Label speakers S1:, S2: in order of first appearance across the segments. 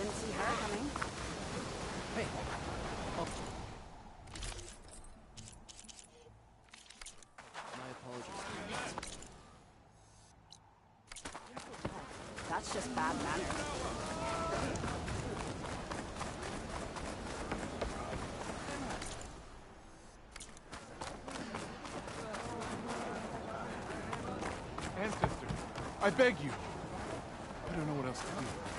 S1: didn't see her coming.
S2: Hey. Oh. My apologies.
S1: That's just bad manners.
S3: Ancestor, I beg you. I don't know what else to do.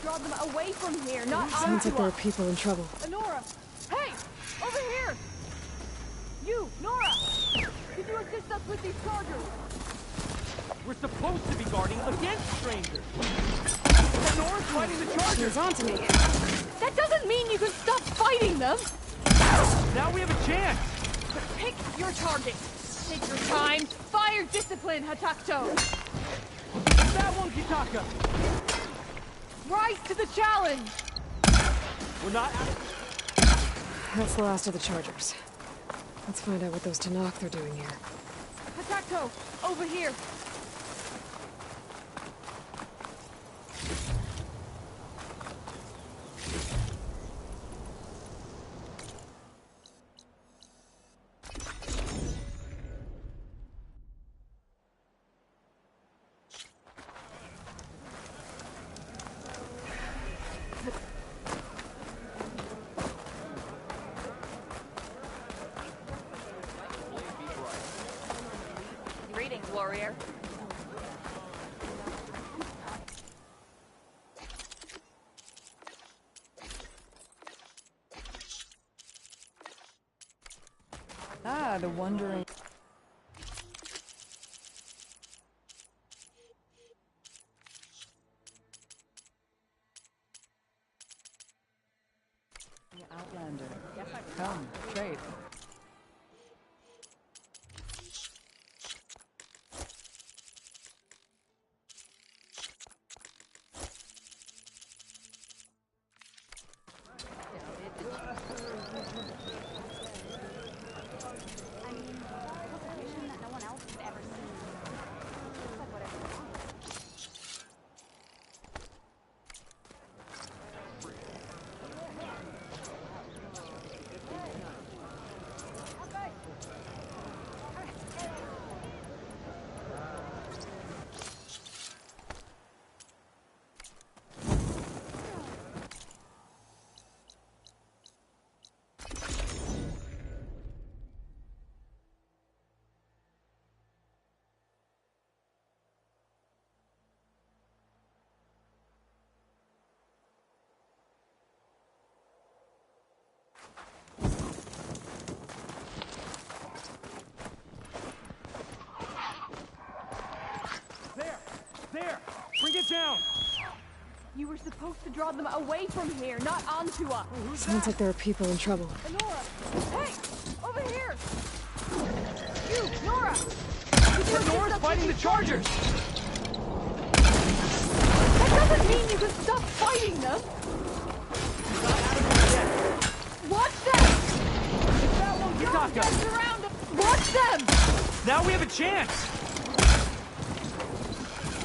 S1: Draw them away from here, not
S4: Sounds like there are people in trouble.
S1: Nora! Hey! Over here! You, Nora! Could you assist us with these chargers?
S2: We're supposed to be guarding against strangers. But Nora's fighting the chargers.
S4: She's on to me.
S1: That doesn't mean you can stop fighting them!
S2: Now we have a chance.
S1: Pick your target. Take your time. Fire discipline, Hatakto.
S2: That one, Kitaka.
S1: Rise to the challenge!
S2: We're not out of...
S4: That's the last of the chargers. Let's find out what those Tanakh are doing here.
S1: Hatakto, over here! Warrior. Yeah, the wondering... Outlander. Come, trade.
S2: There! Bring it down!
S1: You were supposed to draw them away from here, not onto us.
S4: Sounds like there are people in trouble.
S1: Nora! Hey! Over here! You, Nora! Did you
S2: Nora's fighting the Chargers!
S1: That doesn't mean you can stop fighting them! Watch them!
S2: That won't get knocked
S1: Don't
S2: up!
S1: get around them! Watch them!
S2: Now we have a chance!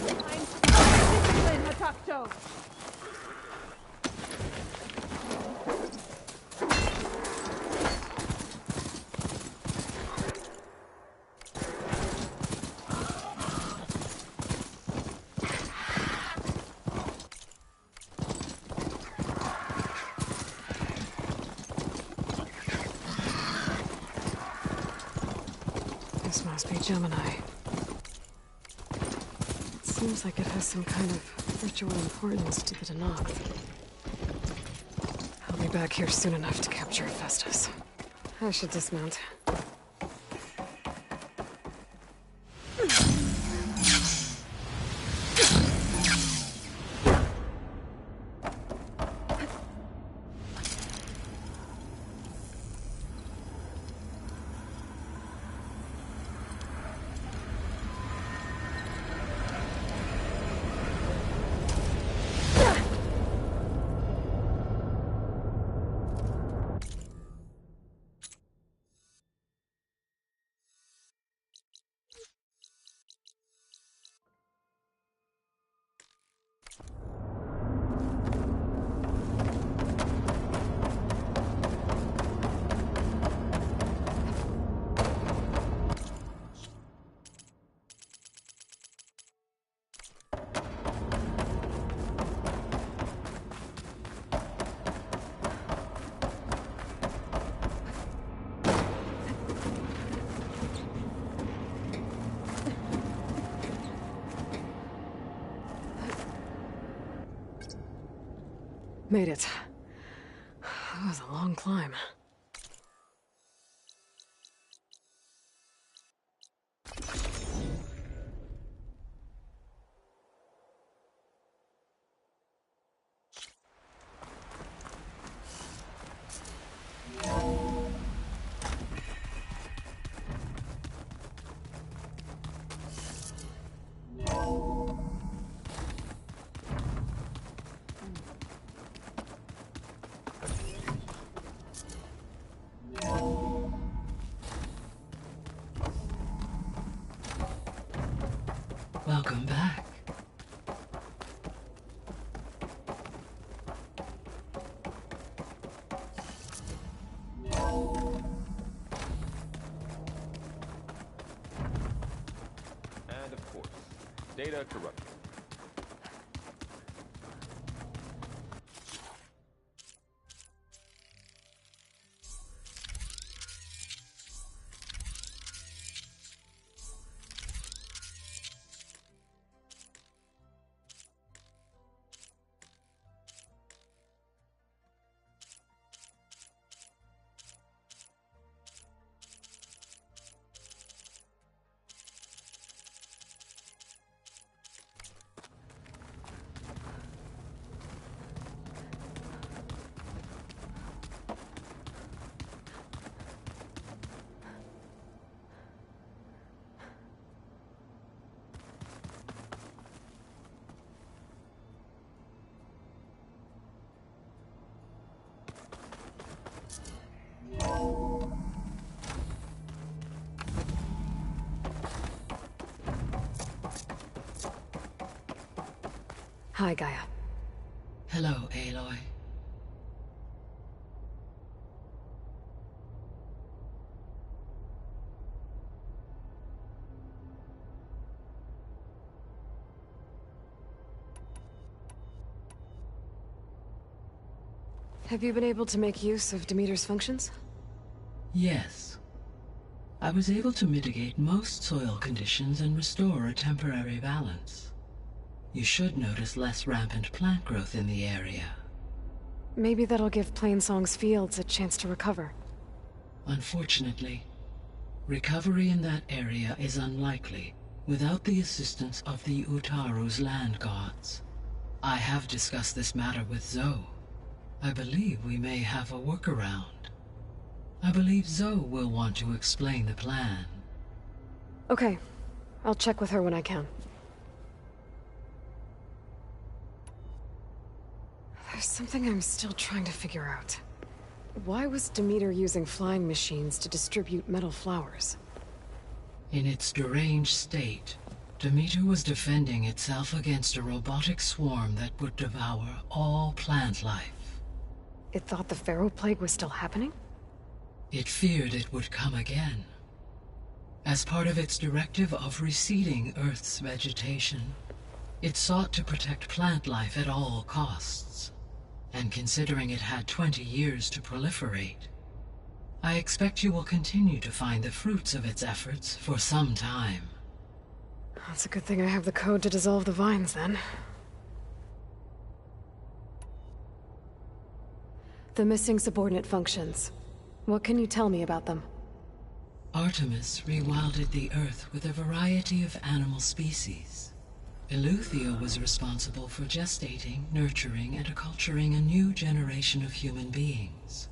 S1: Discipline, Hatakto!
S4: This must be Gemini. It seems like it has some kind of ritual importance to the Denoth. I'll be back here soon enough to capture Festus. I should dismount. Made it. That was a long climb. Welcome back.
S5: And of course, data corruption.
S4: Hi, Gaia.
S6: Hello, Aloy.
S4: Have you been able to make use of Demeter's functions?
S6: Yes. I was able to mitigate most soil conditions and restore a temporary balance. You should notice less rampant plant growth in the area.
S4: Maybe that'll give Plainsong's fields a chance to recover.
S6: Unfortunately, recovery in that area is unlikely without the assistance of the Utaru's land gods. I have discussed this matter with Zoe. I believe we may have a workaround. I believe Zoe will want to explain the plan.
S4: Okay. I'll check with her when I can. There's something I'm still trying to figure out. Why was Demeter using flying machines to distribute metal flowers?
S6: In its deranged state, Demeter was defending itself against a robotic swarm that would devour all plant life.
S4: It thought the Pharaoh Plague was still happening?
S6: It feared it would come again. As part of its directive of receding Earth's vegetation, it sought to protect plant life at all costs. And considering it had 20 years to proliferate, I expect you will continue to find the fruits of its efforts for some time.
S4: That's a good thing I have the code to dissolve the vines, then. The missing subordinate functions. What can you tell me about them?
S6: Artemis rewilded the Earth with a variety of animal species. Eleuthia was responsible for gestating, nurturing, and acculturating a new generation of human beings.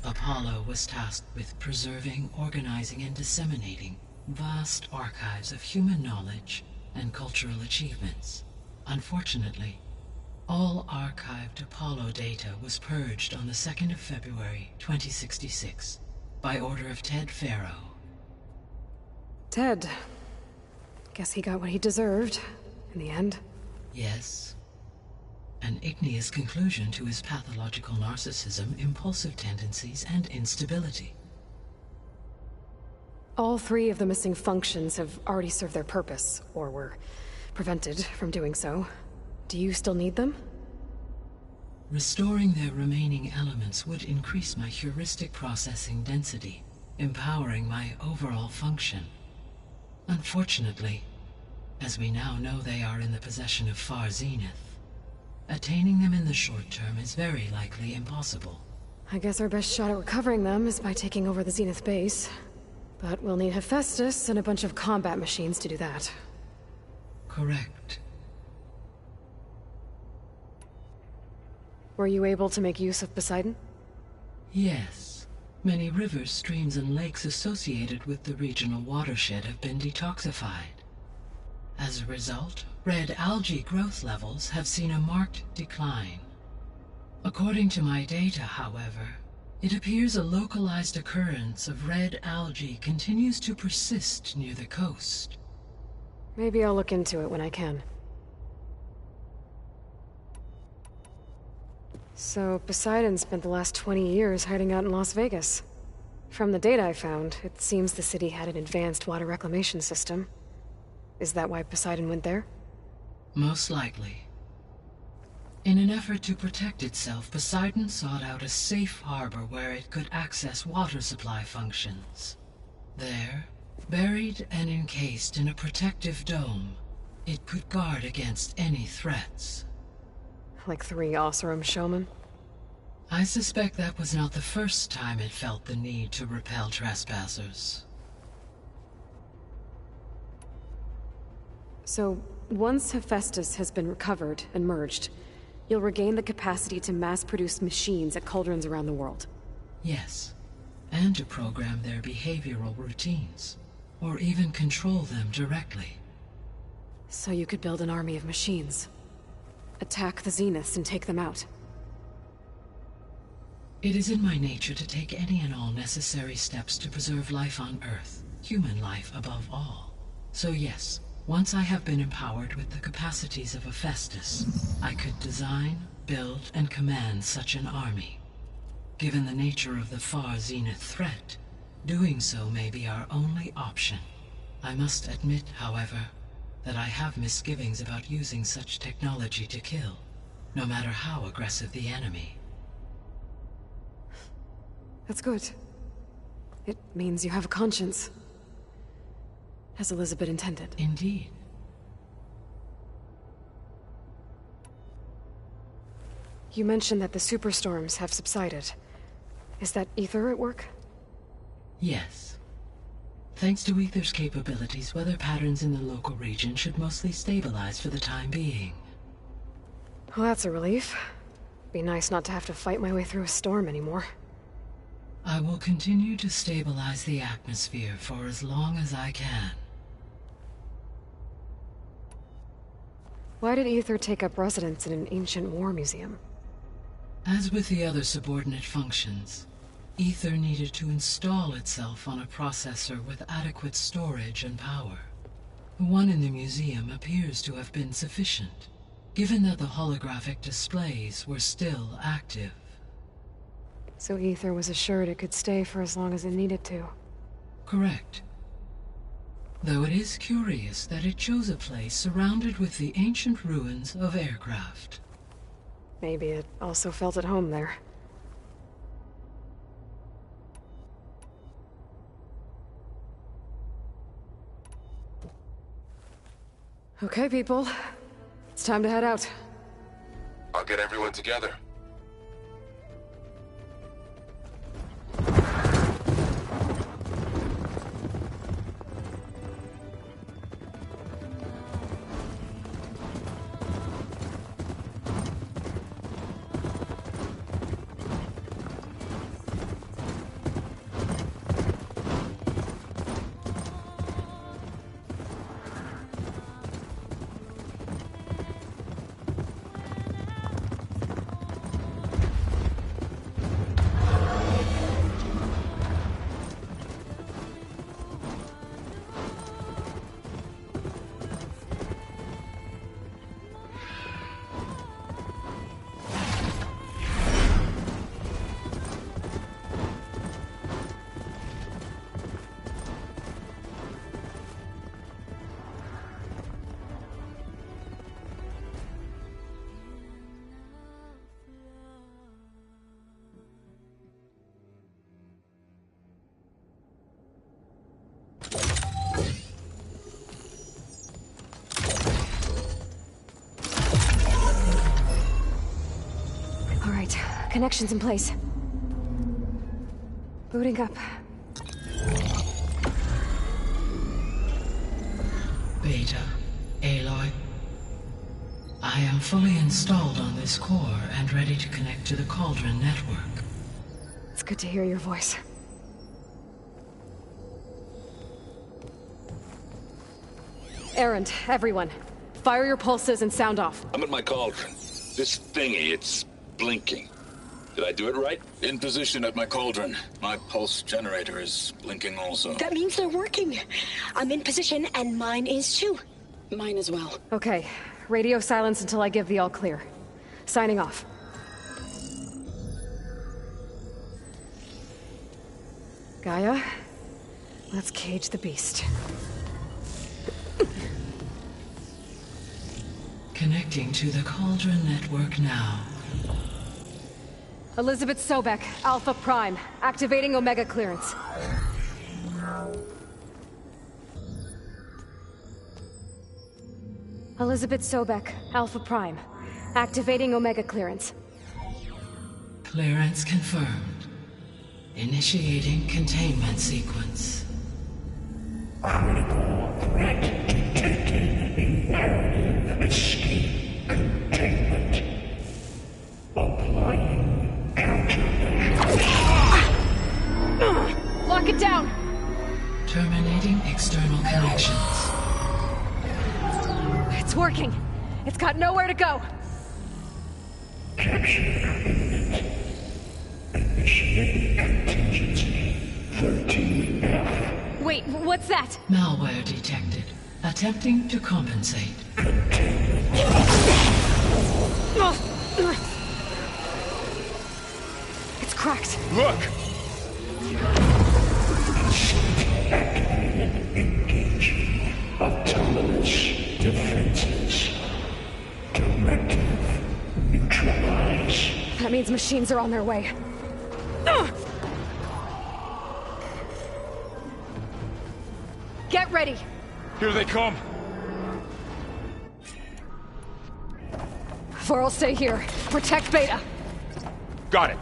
S6: Apollo was tasked with preserving, organizing, and disseminating vast archives of human knowledge and cultural achievements. Unfortunately, all archived Apollo data was purged on the 2nd of February, 2066, by order of Ted Faro.
S4: Ted. Guess he got what he deserved, in the end.
S6: Yes. An igneous conclusion to his pathological narcissism, impulsive tendencies, and instability.
S4: All 3 of the missing functions have already served their purpose, or were prevented from doing so. Do you still need them?
S6: Restoring their remaining elements would increase my heuristic processing density, empowering my overall function. Unfortunately, as we now know they are in the possession of Far Zenith, attaining them in the short term is very likely impossible.
S4: I guess our best shot at recovering them is by taking over the Zenith base. But we'll need Hephaestus and a bunch of combat machines to do that.
S6: Correct.
S4: Were you able to make use of Poseidon?
S6: Yes. Many rivers, streams, and lakes associated with the regional watershed have been detoxified. As a result, red algae growth levels have seen a marked decline. According to my data, however, it appears a localized occurrence of red algae continues to persist near the coast.
S4: Maybe I'll look into it when I can. So, Poseidon spent the last 20 years hiding out in Las Vegas. From the data I found, it seems the city had an advanced water reclamation system. Is that why Poseidon went there?
S6: Most likely. In an effort to protect itself, Poseidon sought out a safe harbor where it could access water supply functions. There, buried and encased in a protective dome, it could guard against any threats.
S4: Like 3 Oseram showmen?
S6: I suspect that was not the first time it felt the need to repel trespassers.
S4: So, once Hephaestus has been recovered and merged, you'll regain the capacity to mass-produce machines at cauldrons around the world.
S6: Yes, and to program their behavioral routines, or even control them directly.
S4: So you could build an army of machines. Attack the Zeniths and take them out.
S6: It is in my nature to take any and all necessary steps to preserve life on Earth, human life above all. So yes, Once I have been empowered with the capacities of a Festus, I could design, build, and command such an army. Given the nature of the far zenith threat, doing so may be our only option. I must admit, however, that I have misgivings about using such technology to kill, no matter how aggressive the enemy.
S4: That's good. It means you have a conscience. As Elizabeth intended.
S6: Indeed.
S4: You mentioned that the superstorms have subsided. Is that Ether at work?
S6: Yes. Thanks to Ether's capabilities, weather patterns in the local region should mostly stabilize for the time being.
S4: Well, that's a relief. Be nice not to have to fight my way through a storm anymore.
S6: I will continue to stabilize the atmosphere for as long as I can.
S4: Why did Ether take up residence in an ancient war museum?
S6: As with the other subordinate functions, Ether needed to install itself on a processor with adequate storage and power. The one in the museum appears to have been sufficient, given that the holographic displays were still active.
S4: So Ether was assured it could stay for as long as it needed to.
S6: Correct. Though it is curious that it chose a place surrounded with the ancient ruins of aircraft.
S4: Maybe it also felt at home there. Okay, people. It's time to head out.
S7: I'll get everyone together.
S4: Connections in place. Booting up.
S6: Beta, Aloy. I am fully installed on this core and ready to connect to the Cauldron network.
S4: It's good to hear your voice. Errand, everyone. Fire your pulses and sound off.
S8: I'm at my cauldron. This thingy, it's blinking. Did I do it right? In position at my cauldron. My pulse generator is blinking also.
S9: That means they're working. I'm in position, and mine is too. Mine as well.
S4: Okay. Radio silence until I give the all clear. Signing off. Gaia, let's cage the beast.
S6: Connecting to the Cauldron network now.
S4: Elizabeth Sobek, Alpha Prime, activating Omega clearance. Elizabeth Sobek, Alpha Prime, activating Omega clearance.
S6: Clearance confirmed. Initiating containment sequence.
S10: Critical threat detected. Imperative escape containment. Applying countermeasures.
S4: Lock it down!
S6: Terminating external connections.
S4: It's working! It's got nowhere to go!
S10: Capture imminent. Initiating contingency 13F.
S4: Wait, what's that?
S6: Malware detected. Attempting to compensate.
S4: It's cracked.
S3: Look!
S10: Engaging autonomous defenses. Directive neutralize.
S4: That means machines are on their way. Get ready!
S3: Here they come!
S4: Vorl, stay here. Protect Beta.
S3: Got it!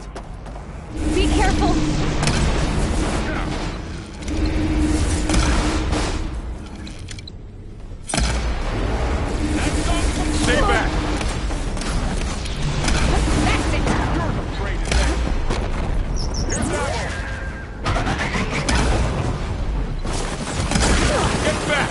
S4: Be careful!
S3: Stay back!
S1: That's it!
S3: You're afraid of that! Here's that one! Get back!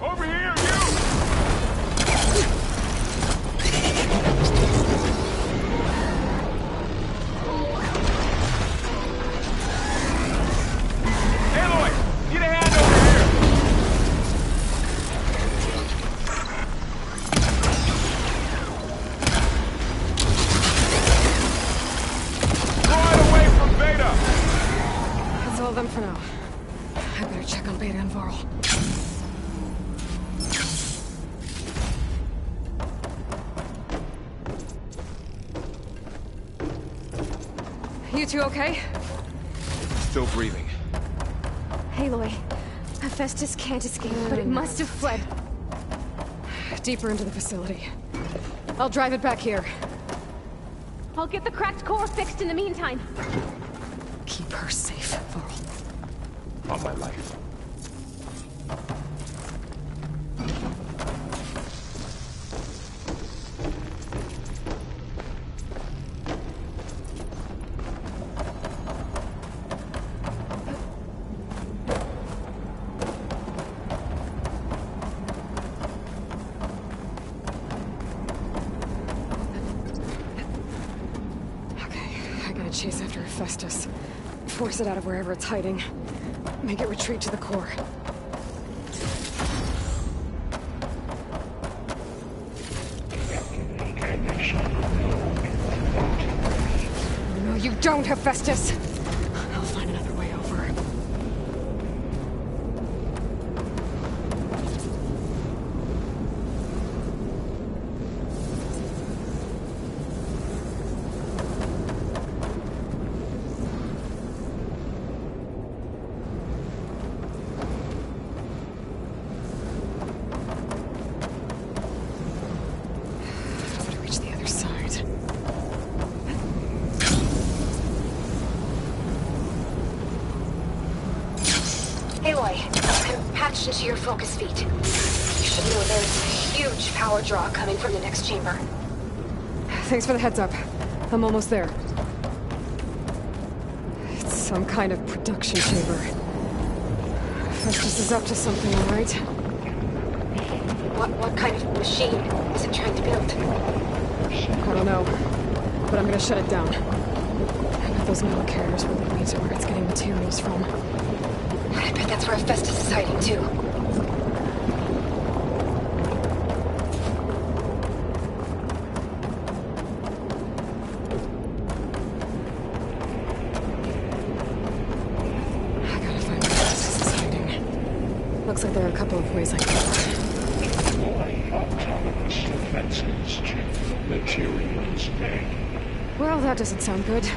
S3: Over here, you! Aloy! Need a hand over here! Draw it away from Beta!
S4: That's all of them for now. I better check on Beta and Vorl. You two okay?
S3: Still breathing.
S4: Aloy, Hephaestus can't escape, but it must have fled. Deeper into the facility. I'll drive it back here.
S1: I'll get the cracked core fixed in the meantime.
S4: Keep her safe, Vorl.
S3: On my life.
S4: Chase after Hephaestus. Force it out of wherever it's hiding. Make it retreat to the core. No, you don't, Hephaestus! I'll find another way over.
S9: Into your focus feed. You should know there's a huge power draw coming from the next chamber.
S4: Thanks for the heads up. I'm almost there. It's some kind of production chamber. Festus is up to something, all right?
S9: What kind of machine is it trying to build?
S4: I don't know, but I'm gonna shut it down. I bet those metal carriers will lead me to where it's getting materials from.
S9: I bet that's where Hephaestus is hiding, too.
S4: I gotta find where Hephaestus is hiding. Looks like there are a couple of ways I can go.
S10: Deploy autonomous defenses to materials bank.
S4: Well, that doesn't sound good.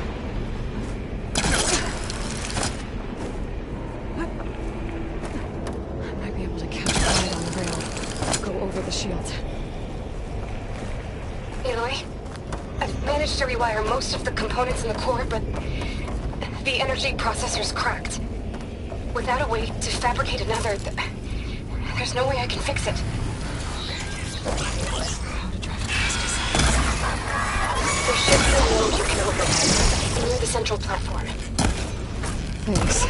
S4: Shield.
S9: Aloy, I've managed to rewire most of the components in the core, but the energy processor's cracked. Without a way to fabricate another, there's no way I can fix it.
S4: How to drive Hephaestus?
S9: There should be a node you can override near the central platform.
S4: Thanks.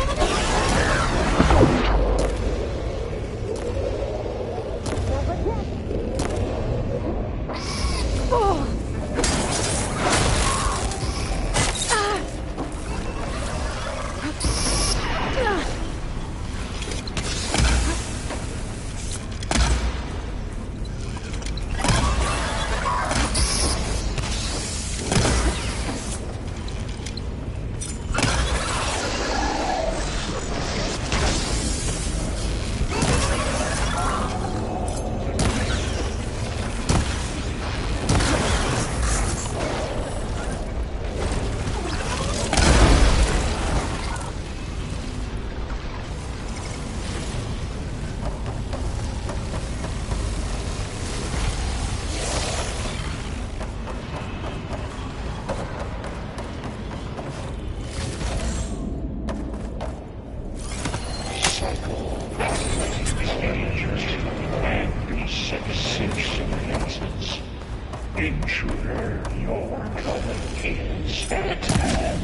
S10: Intruder, your coming is at hand.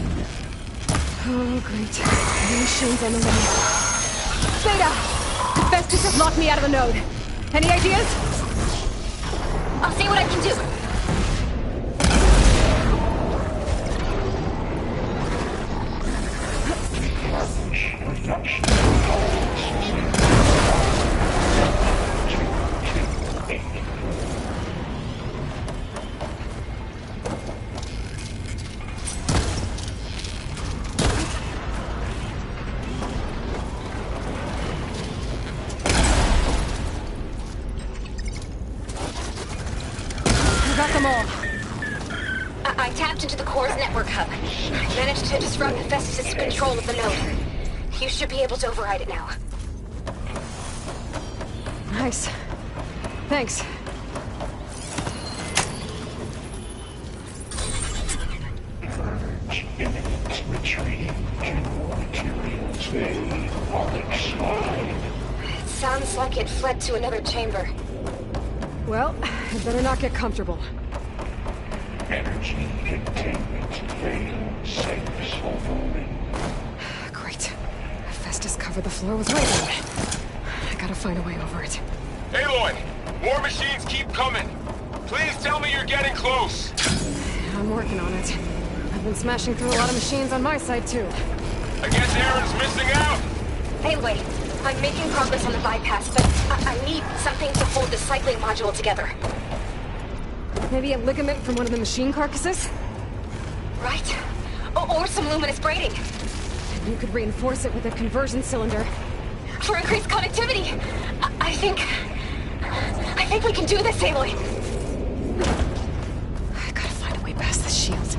S4: Oh, great. The machine's on the way. Beta! Festus has locked me out of the node. Any ideas?
S9: I'll see what I can do.
S4: Got them all.
S9: I tapped into the core's network hub. I managed to disrupt Festus' control of the node. You should be able to override it now.
S4: Nice. Thanks.
S10: Imminent retreat to materials they outside.
S9: It sounds like it fled to another chamber.
S4: Well, I better not get comfortable.
S10: Energy containment fail. Safes overring.
S4: Great. Festus covered the floor with lightning. I gotta find a way over it.
S7: Aloy! More machines keep coming! Please tell me you're getting close!
S4: I'm working on it. I've been smashing through a lot of machines on my side, too.
S7: I guess Aaron's missing out!
S9: Anyway, I'm making progress on the bypass, but I need something to hold the cycling module together.
S4: Maybe a ligament from one of the machine carcasses?
S9: Right? Or some luminous braiding.
S4: You could reinforce it with a conversion cylinder.
S9: For increased connectivity! I think we can do this, Aloy!
S4: I gotta find a way past this shield.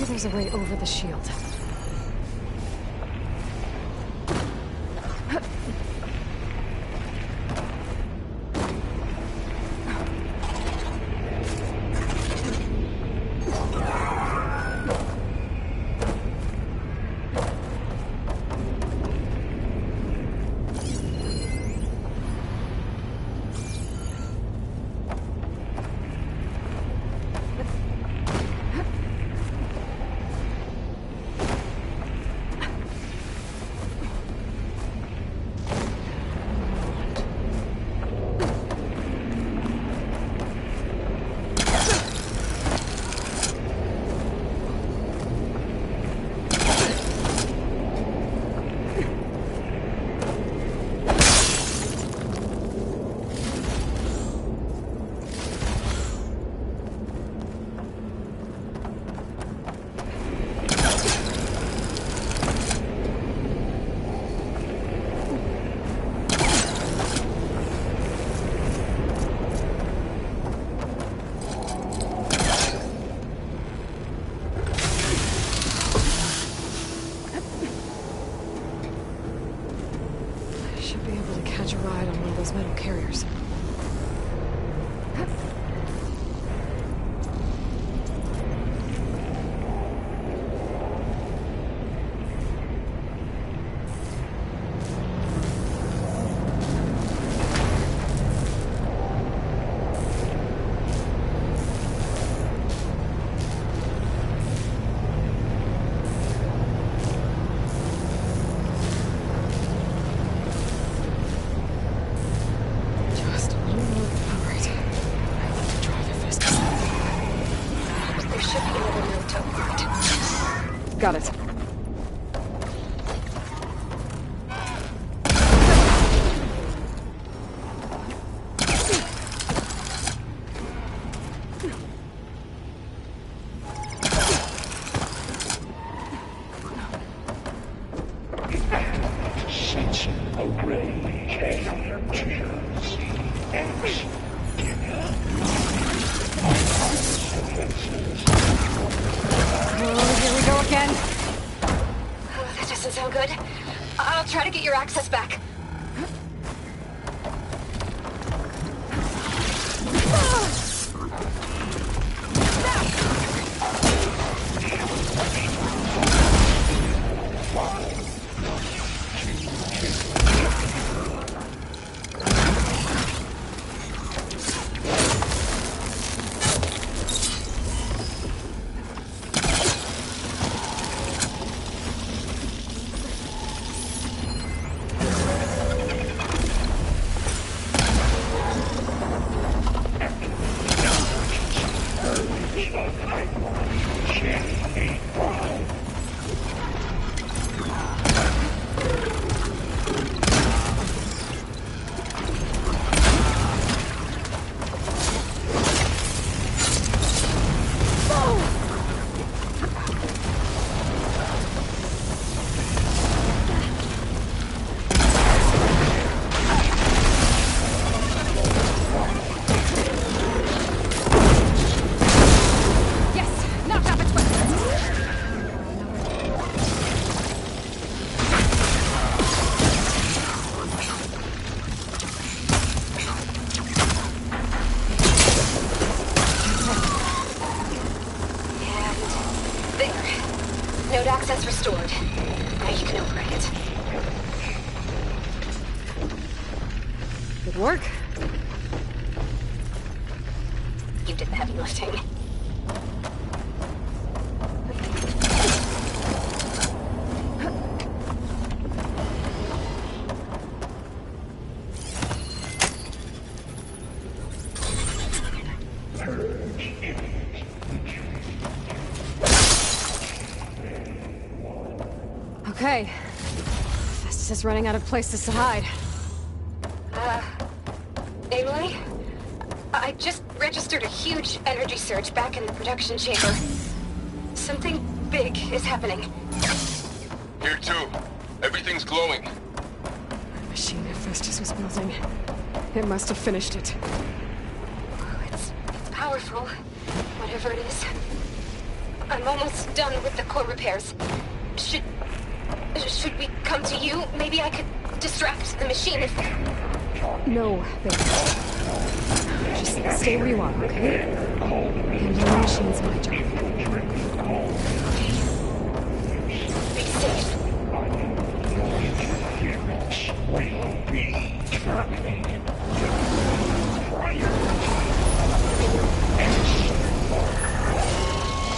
S4: There's a way over the shield. Metal carriers. Got it.
S10: Sensor array K2CX.
S9: good. I'll try to get your access back. Access restored. Now you can operate it.
S4: Good work.
S9: You did the heavy lifting.
S4: Okay. Festus is running out of places to hide.
S9: Emily? I just registered a huge energy surge back in the production chamber. Something big is happening.
S7: Here too. Everything's glowing.
S4: The machine Festus was building. It must have finished it.
S9: Oh, it's powerful. Whatever it is. I'm almost done with the core repairs. Should we come to you? Maybe I could distract the machine if...
S4: No, baby. Just stay where you are, okay? Handling the machine's my job.
S9: Be safe.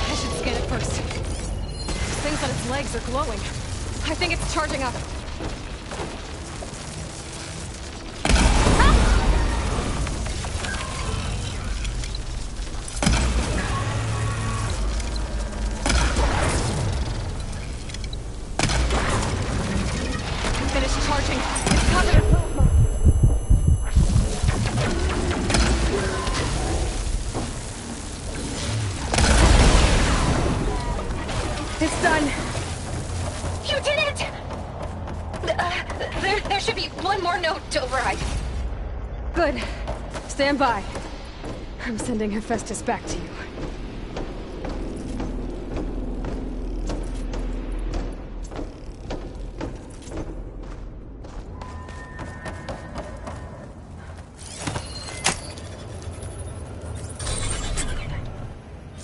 S4: I should scan it first. Things on its legs are glowing. I think it's charging up. Finish charging. It's cognitive plasma. It's done.
S9: You did it! There should be one more note to override.
S4: Good. Stand by. I'm sending Hephaestus back to you.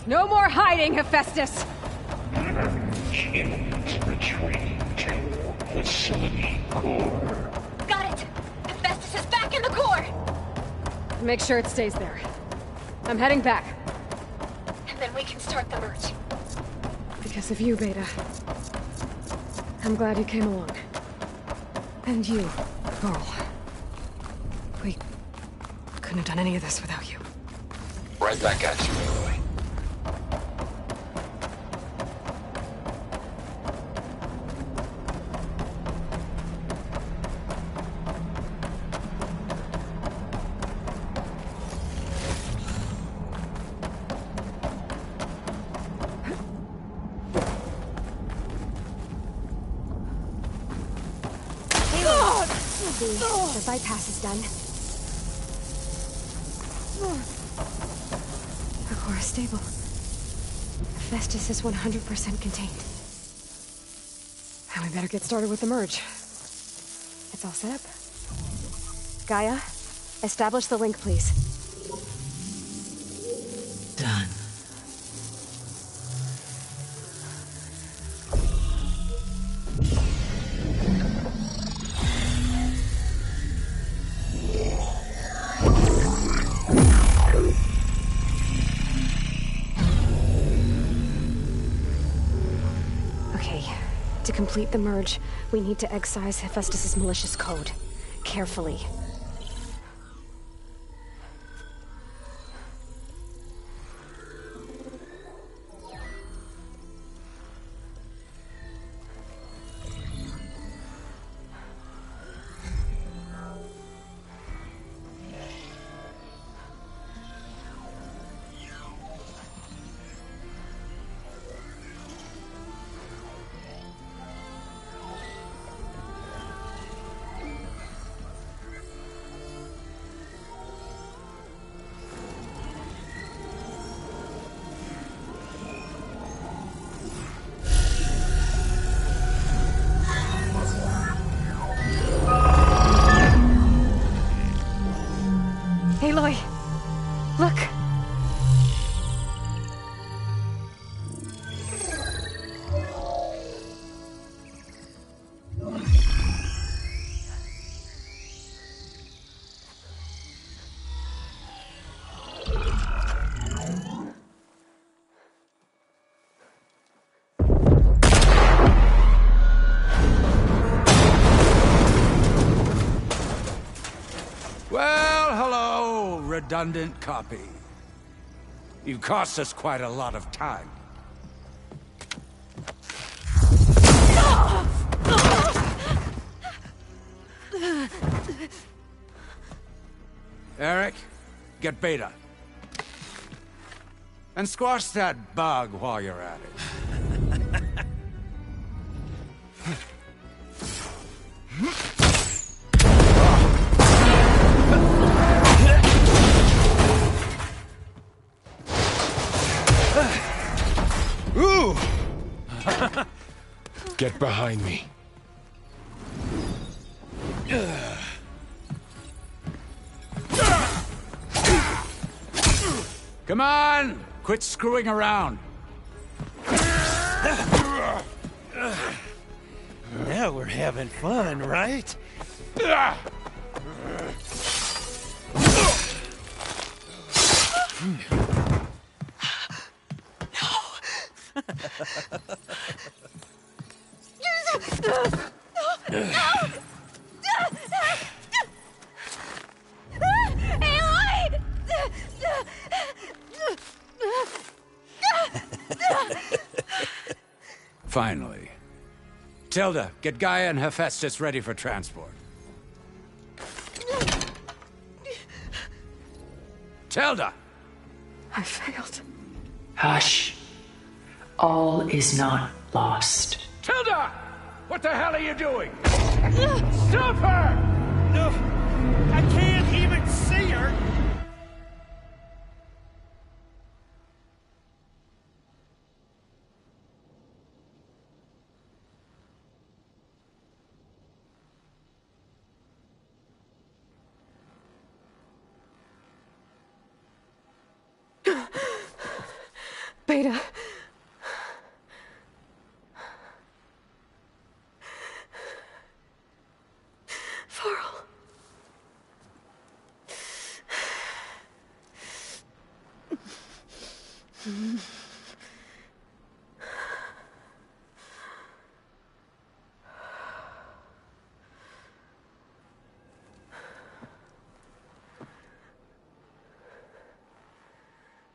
S4: No more hiding, Hephaestus!
S10: Retreat to facility core.
S9: Got it! Hephaestus is back in the core!
S4: Make sure it stays there. I'm heading back.
S9: And then we can start the merge.
S4: Because of you, Beta. I'm glad you came along. And you, Carl. We couldn't have done any of this without you.
S7: Right back at you, Aloy.
S11: The bypass is done.
S4: The core is stable. Festus is 100% contained. Then we better get started with the merge. It's all set up. Gaia, establish the link, please.
S6: Done.
S4: To complete the merge, we need to excise Hephaestus' malicious code. Carefully. Aloy! Look!
S11: Redundant copy. You cost us quite a lot of time. Eric, get Beta. And squash that bug while you're at it.
S12: Ooh! Get behind me.
S11: Come on! Quit screwing around.
S2: Now we're having fun, right?
S11: Finally. Tilda, get Gaia and Hephaestus ready for transport. Tilda!
S4: I failed.
S6: Hush. All is not lost.
S11: Tilda! What the hell are you doing? Stop her!
S2: No, I can't even see her.
S4: Beta. Varl.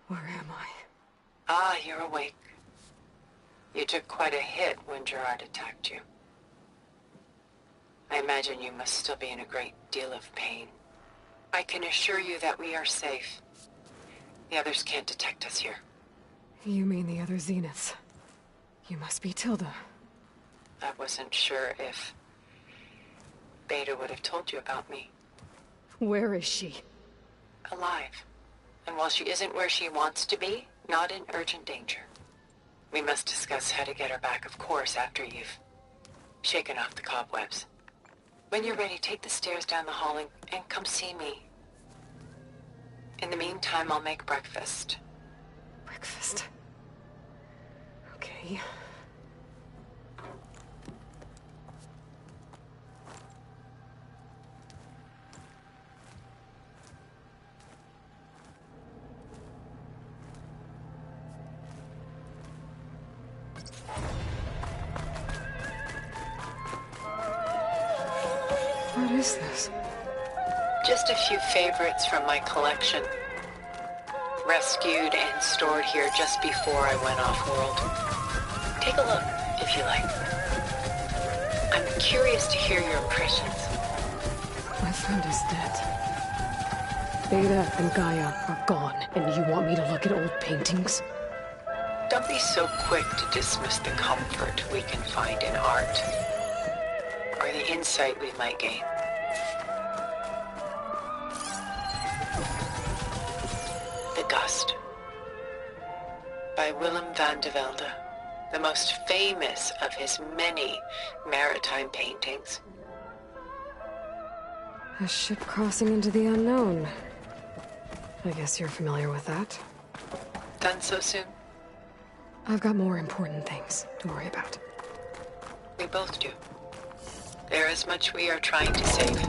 S4: Where am I?
S6: Ah, you're awake. You took quite a hit when Gerard attacked you. I imagine you must still be in a great deal of pain. I can assure you that we are safe. The others can't detect us here.
S4: You mean the other Zeniths? You must be Tilda.
S6: I wasn't sure if Beta would have told you about me.
S4: Where is she?
S6: Alive. And while she isn't where she wants to be, not in urgent danger. We must discuss how to get her back, of course, after you've
S12: shaking off the cobwebs. When you're ready, take the stairs down the hall and come see me. In the meantime, I'll make breakfast.
S4: Breakfast? Okay. What is this?
S12: Just a few favorites from my collection. Rescued and stored here just before I went off-world. Take a look, if you like. I'm curious to hear your impressions.
S4: My friend is dead. Beta and Gaia are gone, and you want me to look at old paintings?
S12: Don't be so quick to dismiss the comfort we can find in art, or the insight we might gain. The Gust, by Willem van de Velde, the most famous of his many maritime paintings.
S4: A ship crossing into the unknown. I guess you're familiar with that.
S12: Done so soon?
S4: I've got more important things to worry about.
S12: We both do. There is much we are trying to save.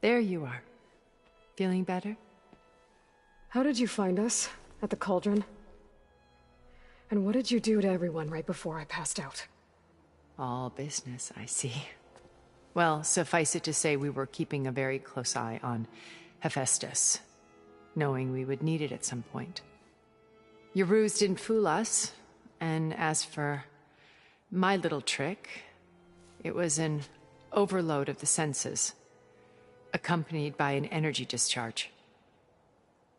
S13: There you are. Feeling better?
S4: How did you find us? At the cauldron? And what did you do to everyone right before I passed out?
S13: All business, I see. Well, suffice it to say we were keeping a very close eye on Hephaestus, knowing we would need it at some point. Your ruse didn't fool us, and as for my little trick, it was an overload of the senses, accompanied by an energy discharge.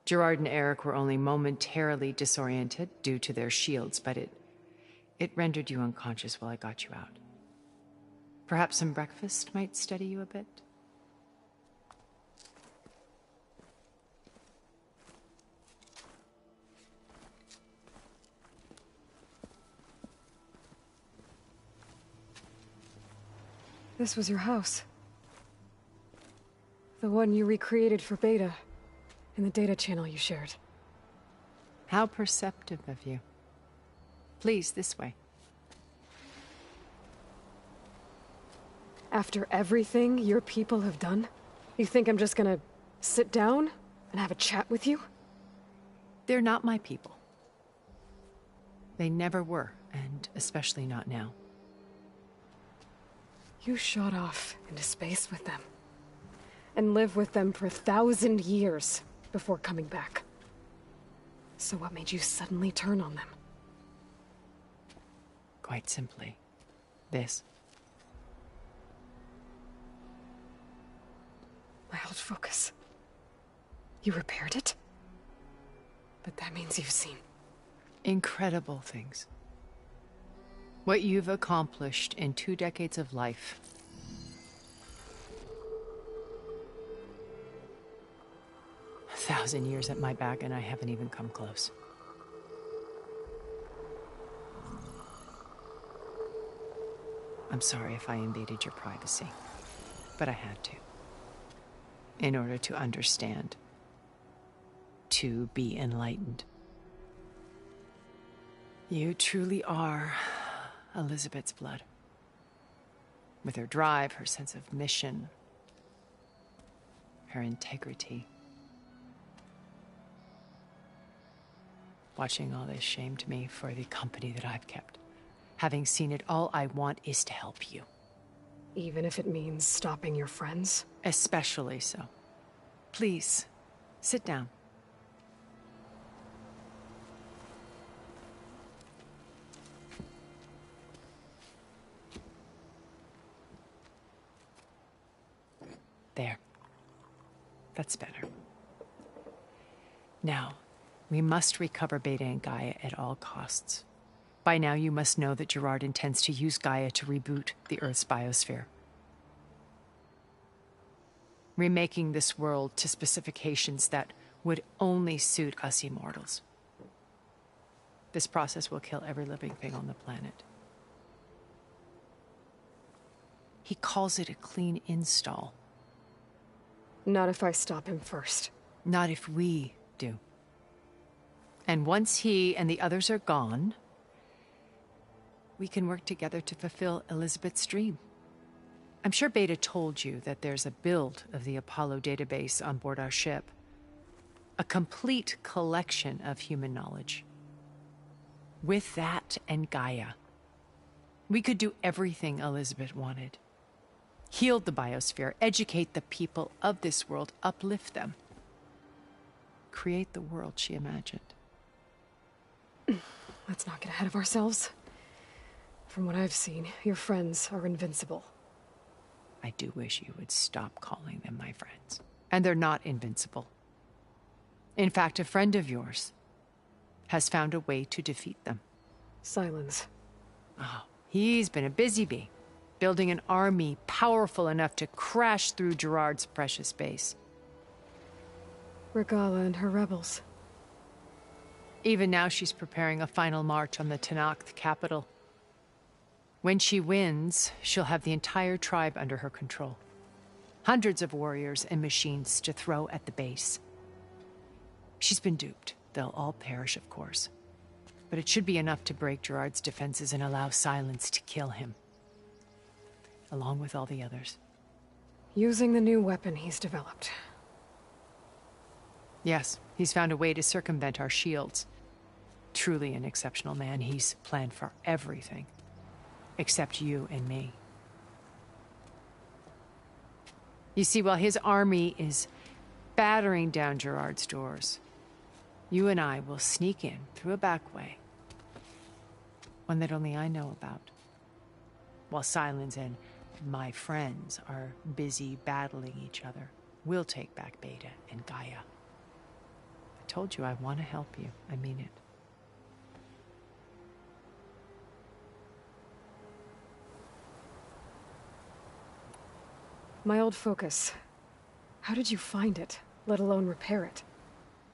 S13: Gerard and Eric were only momentarily disoriented due to their shields, but it rendered you unconscious while I got you out. Perhaps some breakfast might steady you a bit?
S4: This was your house. The one you recreated for Beta, in the data channel you shared.
S13: How perceptive of you. Please, this way.
S4: After everything your people have done, you think I'm just gonna sit down and have a chat with you?
S13: They're not my people. They never were, and especially not now.
S4: You shot off into space with them, and lived with them for 1,000 years before coming back. So what made you suddenly turn on them?
S13: Quite simply, this.
S4: My old focus. You repaired it? But that means you've seen
S13: incredible things. What you've accomplished in 2 decades of life. A 1,000 years at my back, and I haven't even come close. I'm sorry if I invaded your privacy, but I had to. In order to understand. To be enlightened. You truly are Elizabeth's blood. With her drive, her sense of mission, her integrity. Watching all this shamed me for the company that I've kept. Having seen it, all I want is to help you.
S4: Even if it means stopping your friends?
S13: Especially so. Please, sit down. There. That's better. Now, We must recover Beta and Gaia at all costs. By now, you must know that Gerard intends to use Gaia to reboot the Earth's biosphere. Remaking this world to specifications that would only suit us immortals. This process will kill every living thing on the planet. He calls it a clean install.
S4: Not if I stop him first.
S13: Not if we do. And once he and the others are gone, we can work together to fulfill Elizabeth's dream. I'm sure Beta told you that there's a build of the Apollo database on board our ship. A complete collection of human knowledge. With that and Gaia, we could do everything Elizabeth wanted. Heal the biosphere, educate the people of this world, uplift them. Create the world she imagined.
S4: Let's not get ahead of ourselves. From what I've seen, your friends are invincible.
S13: I do wish you would stop calling them my friends. And they're not invincible. In fact, a friend of yours has found a way to defeat them.
S4: Silence.
S13: Oh, he's been a busy bee, building an army powerful enough to crash through Gerard's precious base.
S4: Regala and her rebels.
S13: Even now, she's preparing a final march on the Tenakth capital. When she wins, she'll have the entire tribe under her control. Hundreds of warriors and machines to throw at the base. She's been duped. They'll all perish, of course. But it should be enough to break Gerard's defenses and allow Silence to kill him. Along with all the others.
S4: Using the new weapon he's developed.
S13: Yes, he's found a way to circumvent our shields. Truly an exceptional man. He's planned for everything. Except you and me. You see, while his army is battering down Gerard's doors, you and I will sneak in through a back way. One that only I know about. While Silence and my friends are busy battling each other, we'll take back Beta and Gaia. I told you I want to help you. I mean it.
S4: My old focus. How did you find it, let alone repair it?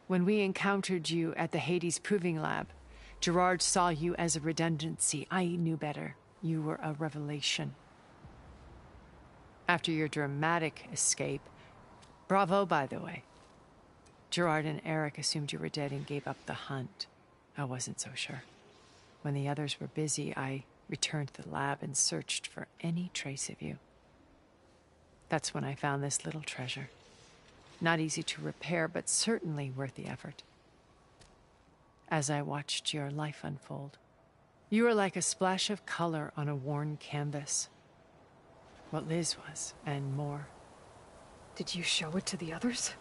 S13: When we encountered you at the Hades Proving Lab, Gerard saw you as a redundancy. I knew better. You were a revelation. After your dramatic escape, bravo, by the way, Gerard and Eric assumed you were dead and gave up the hunt. I wasn't so sure. When the others were busy, I returned to the lab and searched for any trace of you. That's when I found this little treasure. Not easy to repair, but certainly worth the effort. As I watched your life unfold, you were like a splash of color on a worn canvas. What Liz was, and more.
S4: Did you show it to the others?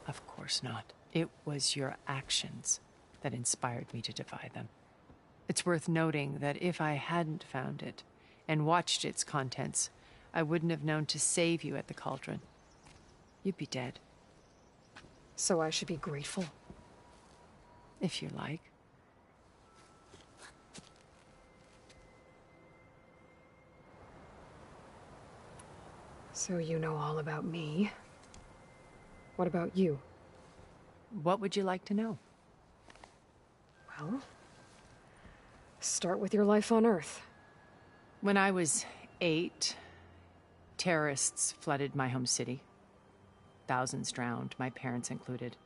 S13: Of course not. It was your actions that inspired me to defy them. It's worth noting that if I hadn't found it and watched its contents, I wouldn't have known to save you at the cauldron. You'd be dead.
S4: So I should be grateful?
S13: If you like.
S4: So you know all about me. What about you?
S13: What would you like to know?
S4: Well, start with your life on Earth.
S13: When I was 8, terrorists flooded my home city. Thousands drowned, my parents included.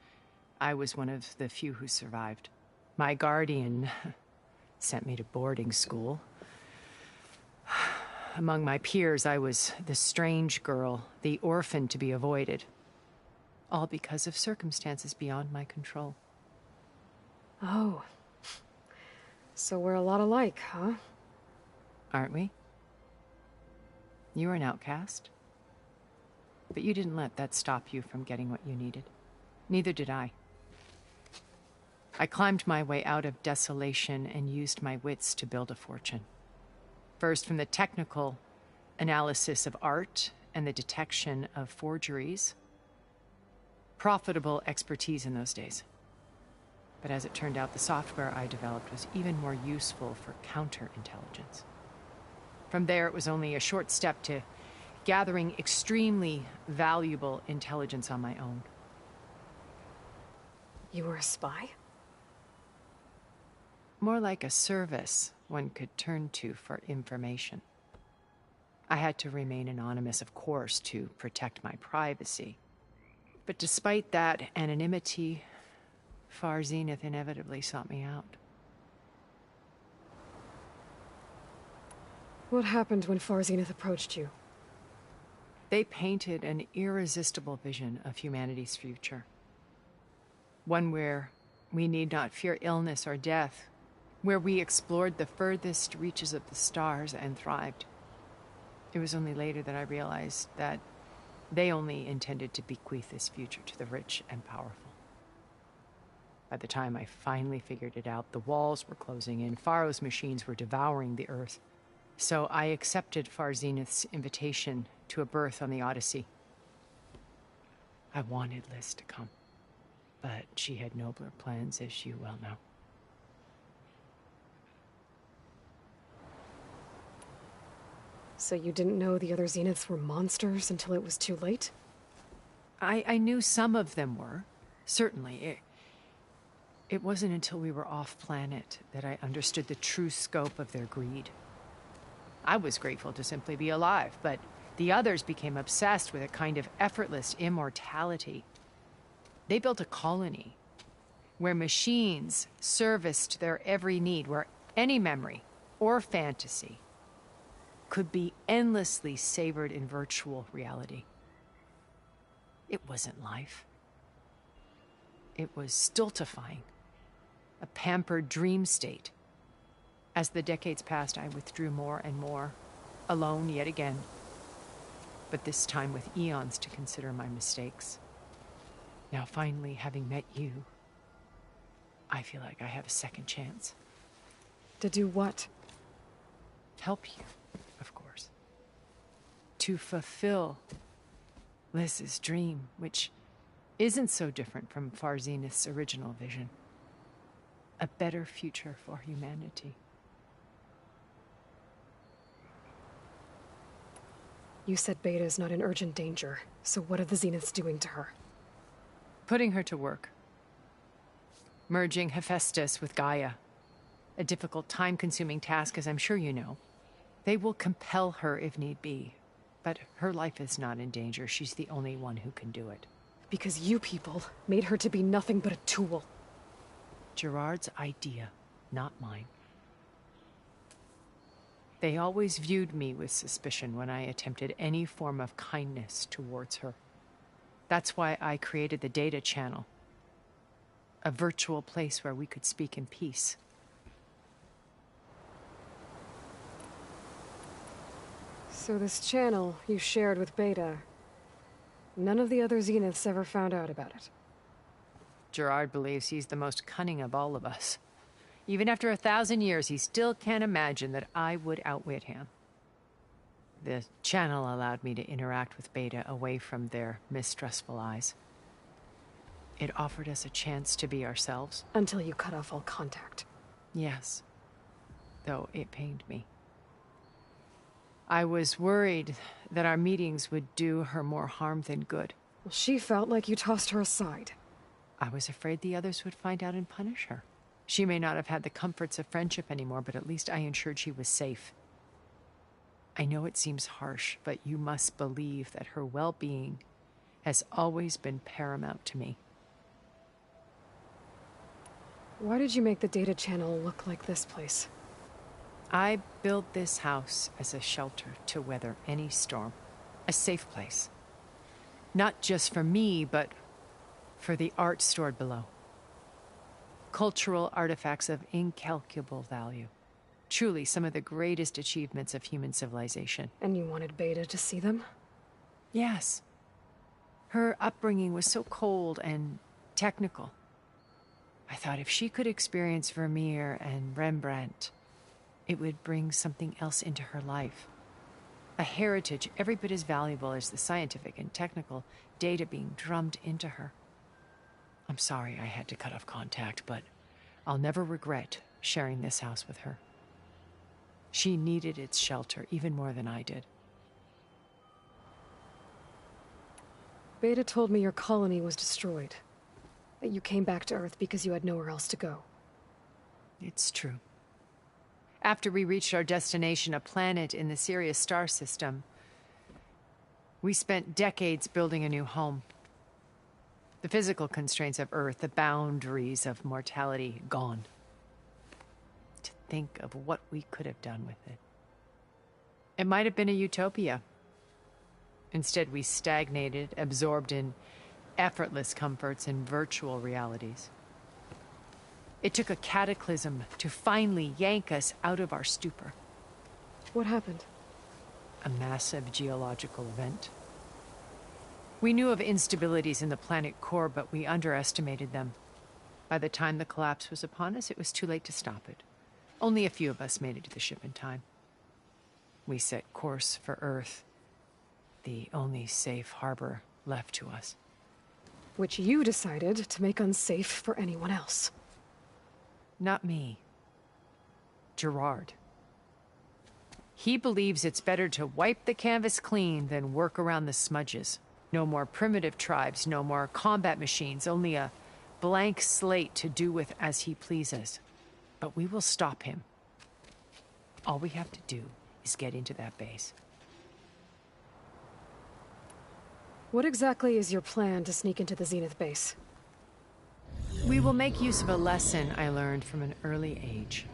S13: I was one of the few who survived. My guardian sent me to boarding school. Among my peers, I was the strange girl, the orphan to be avoided. All because of circumstances beyond my control.
S4: Oh. So we're a lot alike, huh?
S13: Aren't we? You were an outcast. But you didn't let that stop you from getting what you needed. Neither did I. I climbed my way out of desolation and used my wits to build a fortune. First, from the technical analysis of art and the detection of forgeries. Profitable expertise in those days. But as it turned out, the software I developed was even more useful for counterintelligence. From there, it was only a short step to gathering extremely valuable intelligence on my own.
S4: You were a spy?
S13: More like a service one could turn to for information. I had to remain anonymous, of course, to protect my privacy. But despite that anonymity, Far Zenith inevitably sought me out.
S4: What happened when Far Zenith approached you?
S13: They painted an irresistible vision of humanity's future. One where we need not fear illness or death, where we explored the furthest reaches of the stars and thrived. It was only later that I realized that they only intended to bequeath this future to the rich and powerful. By the time I finally figured it out, the walls were closing in, Pharaoh's machines were devouring the Earth. So I accepted Far Zenith's invitation to a berth on the Odyssey. I wanted Liz to come, but she had nobler plans, as you well know.
S4: So you didn't know the other Zeniths were monsters until it was too late?
S13: I knew some of them were, certainly. It wasn't until we were off-planet that I understood the true scope of their greed. I was grateful to simply be alive, but the others became obsessed with a kind of effortless immortality. They built a colony where machines serviced their every need, where any memory or fantasy could be endlessly savored in virtual reality. It wasn't life. It was stultifying, a pampered dream state. As the decades passed, I withdrew more and more, alone yet again, but this time with eons to consider my mistakes. Now, finally, having met you, I feel like I have a second chance.
S4: To do what?
S13: Help you, of course. To fulfill Liz's dream, which isn't so different from Far Zenith's original vision. A better future for humanity.
S4: You said Beta is not in urgent danger, so what are the Zeniths doing to her?
S13: Putting her to work. Merging Hephaestus with Gaia. A difficult, time-consuming task, as I'm sure you know. They will compel her if need be, but her life is not in danger. She's the only one who can do it.
S4: Because you people made her to be nothing but a tool.
S13: Gerard's idea, not mine. They always viewed me with suspicion when I attempted any form of kindness towards her. That's why I created the data channel. A virtual place where we could speak in peace.
S4: So this channel you shared with Beta, none of the other Zeniths ever found out about it?
S13: Gerard believes he's the most cunning of all of us. Even after 1,000 years, he still can't imagine that I would outwit him. The channel allowed me to interact with Beta away from their mistrustful eyes. It offered us a chance to be ourselves.
S4: Until you cut off all contact.
S13: Yes. Though it pained me. I was worried that our meetings would do her more harm than good.
S4: Well, she felt like you tossed her aside.
S13: I was afraid the others would find out and punish her. She may not have had the comforts of friendship anymore, but at least I ensured she was safe. I know it seems harsh, but you must believe that her well-being has always been paramount to me.
S4: Why did you make the data channel look like this place?
S13: I built this house as a shelter to weather any storm. A safe place. Not just for me, but for the art stored below. Cultural artifacts of incalculable value. Truly some of the greatest achievements of human civilization.
S4: And you wanted Beta to see them?
S13: Yes. Her upbringing was so cold and technical. I thought if she could experience Vermeer and Rembrandt, it would bring something else into her life. A heritage every bit as valuable as the scientific and technical data being drummed into her. I'm sorry I had to cut off contact, but I'll never regret sharing this house with her. She needed its shelter even more than I did.
S4: Beta told me your colony was destroyed. That you came back to Earth because you had nowhere else to go.
S13: It's true. After we reached our destination, a planet in the Sirius star system, we spent decades building a new home. The physical constraints of Earth, the boundaries of mortality, gone. To think of what we could have done with it. It might have been a utopia. Instead, we stagnated, absorbed in effortless comforts and virtual realities. It took a cataclysm to finally yank us out of our stupor.
S4: What happened?
S13: A massive geological event. We knew of instabilities in the planet core, but we underestimated them. By the time the collapse was upon us, it was too late to stop it. Only a few of us made it to the ship in time. We set course for Earth, the only safe harbor left to us.
S4: Which you decided to make unsafe for anyone else.
S13: Not me. Gerard. He believes it's better to wipe the canvas clean than work around the smudges. No more primitive tribes, no more combat machines, only a blank slate to do with as he pleases. But we will stop him. All we have to do is get into that base.
S4: What exactly is your plan to sneak into the Zenith base?
S13: We will make use of a lesson I learned from an early age.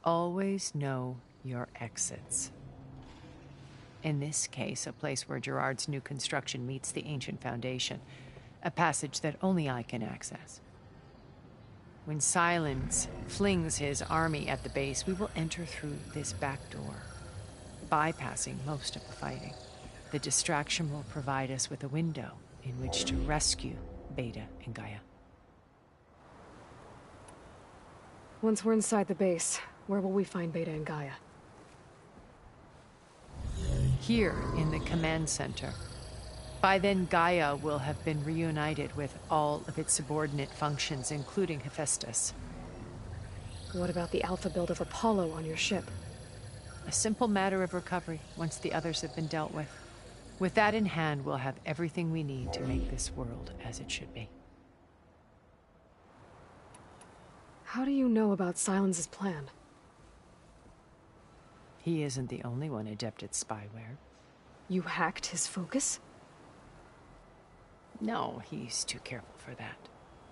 S13: Always know your exits. In this case, a place where Gerard's new construction meets the ancient foundation, a passage that only I can access. When Silence flings his army at the base, we will enter through this back door, bypassing most of the fighting. The distraction will provide us with a window in which to rescue Beta and Gaia.
S4: Once we're inside the base, where will we find Beta and Gaia?
S13: Here in the command center. By then, Gaia will have been reunited with all of its subordinate functions, including Hephaestus.
S4: What about the alpha build of Apollo on your ship?
S13: A simple matter of recovery once the others have been dealt with. With that in hand, we'll have everything we need to make this world as it should be.
S4: How do you know about Silence's plan?
S13: He isn't the only one adept at spyware.
S4: You hacked his focus?
S13: No, he's too careful for that.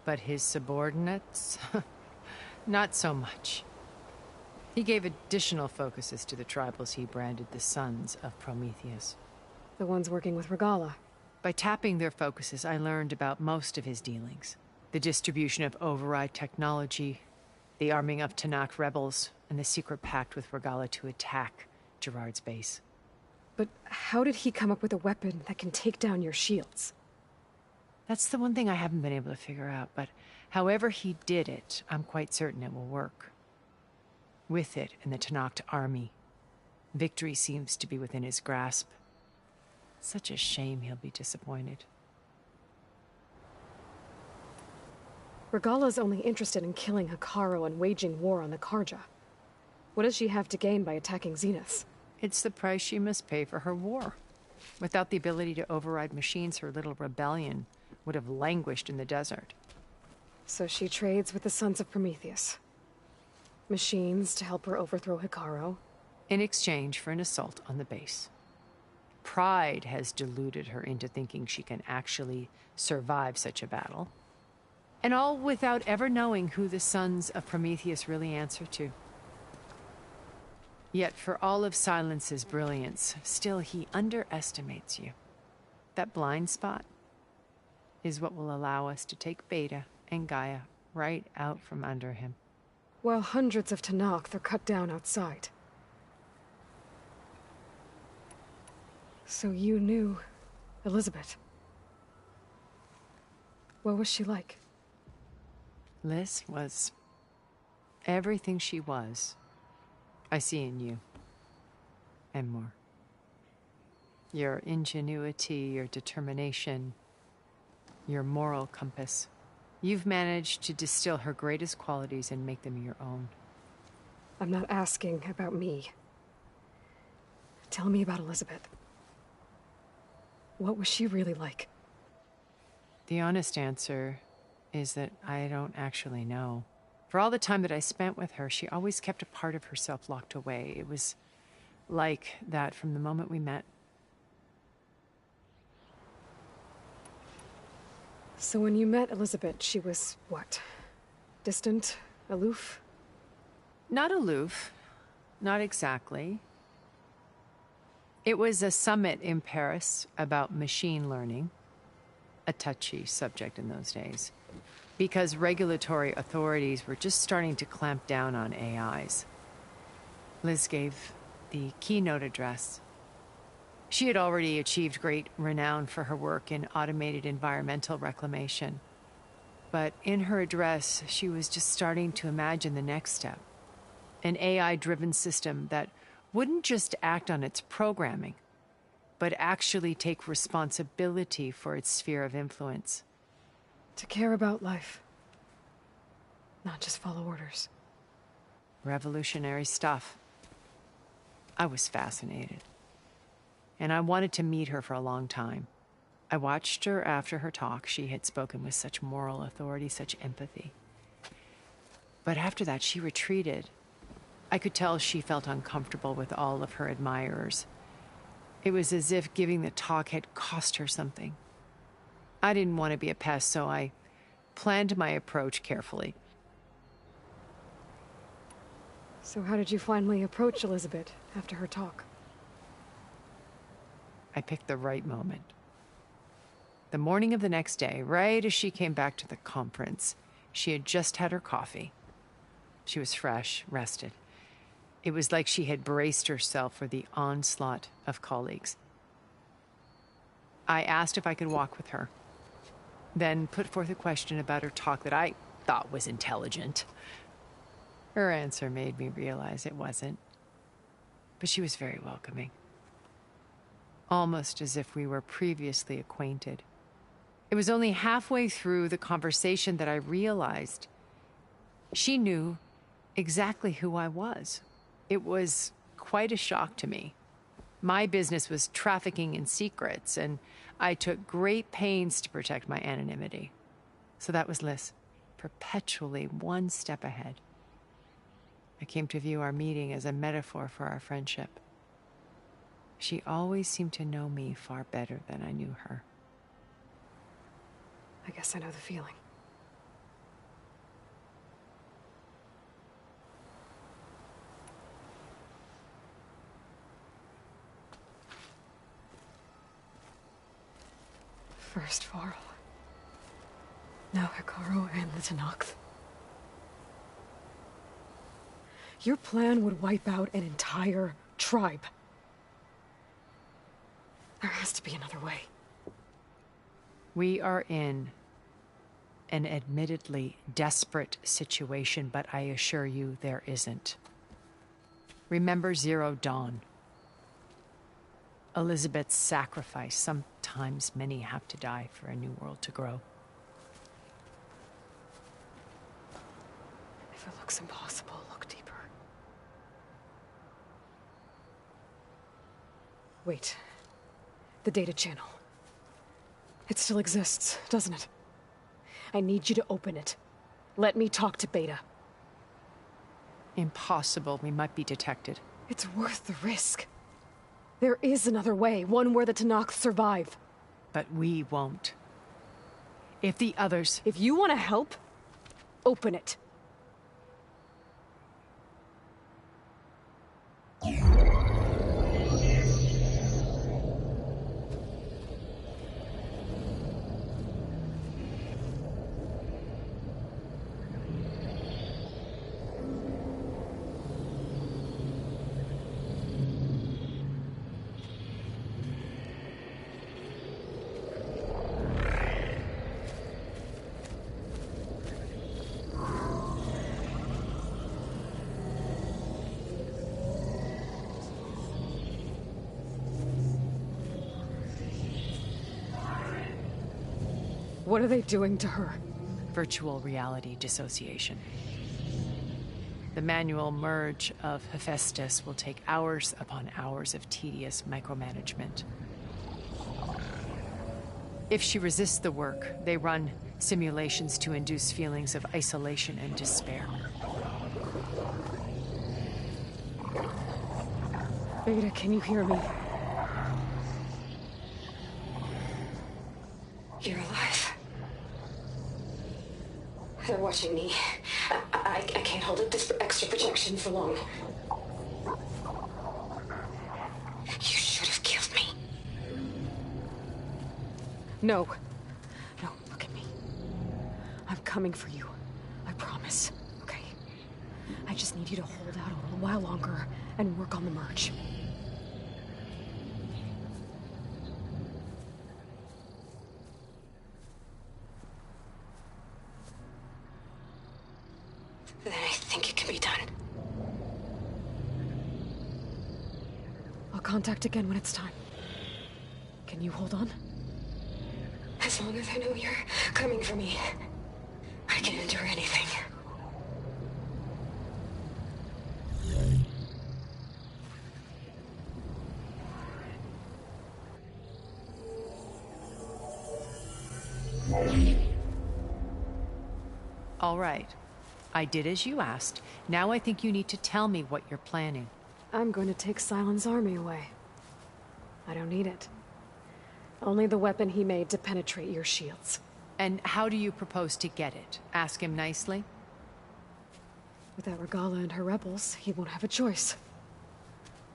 S13: But his subordinates? Not so much. He gave additional focuses to the tribals he branded the Sons of Prometheus.
S4: The ones working with Regala.
S13: By tapping their focuses, I learned about most of his dealings. The distribution of override technology, the arming of Tanakh rebels, and the secret pact with Regala to attack Gerard's base.
S4: But how did he come up with a weapon that can take down your shields?
S13: That's the one thing I haven't been able to figure out, but however he did it, I'm quite certain it will work. With it and the Tanakh army, victory seems to be within his grasp. Such a shame he'll be disappointed.
S4: Regala's only interested in killing Hekarro and waging war on the Karja. What does she have to gain by attacking Zenith?
S13: It's the price she must pay for her war. Without the ability to override machines, her little rebellion would have languished in the desert.
S4: So she trades with the Sons of Prometheus. Machines to help her overthrow Hekarro.
S13: In exchange for an assault on the base. Pride has deluded her into thinking she can actually survive such a battle. And all without ever knowing who the Sons of Prometheus really answer to. Yet for all of Silence's brilliance, still he underestimates you. That blind spot is what will allow us to take Beta and Gaia right out from under him.
S4: While hundreds of Tanakh are cut down outside. So you knew Elizabeth. What was she like?
S13: Liz was everything she was. I see in you. And more. Your ingenuity, your determination, your moral compass. You've managed to distill her greatest qualities and make them your own.
S4: I'm not asking about me. Tell me about Elizabeth. What was she really like?
S13: The honest answer is that I don't actually know. For all the time that I spent with her, she always kept a part of herself locked away. It was like that from the moment we met.
S4: So when you met Elizabeth, she was what? Distant? Aloof?
S13: Not aloof. Not exactly. It was a summit in Paris about machine learning, a touchy subject in those days, because regulatory authorities were just starting to clamp down on AIs. Liz gave the keynote address. She had already achieved great renown for her work in automated environmental reclamation. But in her address, she was just starting to imagine the next step. An AI-driven system that wouldn't just act on its programming, but actually take responsibility for its sphere of influence.
S4: To care about life. Not just follow orders.
S13: Revolutionary stuff. I was fascinated. And I wanted to meet her for a long time. I watched her after her talk. She had spoken with such moral authority, such empathy. But after that, she retreated. I could tell she felt uncomfortable with all of her admirers. It was as if giving the talk had cost her something. I didn't want to be a pest, so I planned my approach carefully.
S4: So how did you finally approach Elizabeth after her talk?
S13: I picked the right moment. The morning of the next day, right as she came back to the conference, she had just had her coffee. She was fresh, rested. It was like she had braced herself for the onslaught of colleagues. I asked if I could walk with her, then put forth a question about her talk that I thought was intelligent. Her answer made me realize it wasn't, but she was very welcoming. Almost as if we were previously acquainted. It was only halfway through the conversation that I realized she knew exactly who I was. It was quite a shock to me. My business was trafficking in secrets, and I took great pains to protect my anonymity. So that was Liz, perpetually one step ahead. I came to view our meeting as a metaphor for our friendship. She always seemed to know me far better than I knew her.
S4: I guess I know the feeling. First Varl. Now Hikaru and the Tenakth. Your plan would wipe out an entire tribe. There has to be another way.
S13: We are in an admittedly desperate situation, but I assure you there isn't. Remember Zero Dawn. Elizabeth's sacrifice. Sometimes many have to die for a new world to grow.
S4: If it looks impossible, look deeper. Wait. The data channel. It still exists, doesn't it? I need you to open it. Let me talk to Beta.
S13: Impossible. We might be detected.
S4: It's worth the risk. There is another way, one where the Tenakth survive.
S13: But we won't. If the others...
S4: If you want to help, open it. What are they doing to her?
S13: Virtual reality dissociation. The manual merge of Hephaestus will take hours upon hours of tedious micromanagement. If she resists the work, they run simulations to induce feelings of isolation and despair.
S4: Beta, can you hear me?
S9: You're alive. They're watching me. I can't hold up this extra projection for long. You should have killed me.
S4: No. No, look at me. I'm coming for you. I promise. Okay? I just need you to hold out a little while longer and work on the merge.
S9: Then I think it can be done.
S4: I'll contact again when it's time. Can you hold on?
S9: As long as I know you're coming for me, I can endure anything.
S13: All right. I did as you asked. Now I think you need to tell me what you're planning.
S4: I'm going to take Silent's army away. I don't need it. Only the weapon he made to penetrate your shields.
S13: And how do you propose to get it? Ask him nicely?
S4: Without Regala and her rebels, he won't have a choice.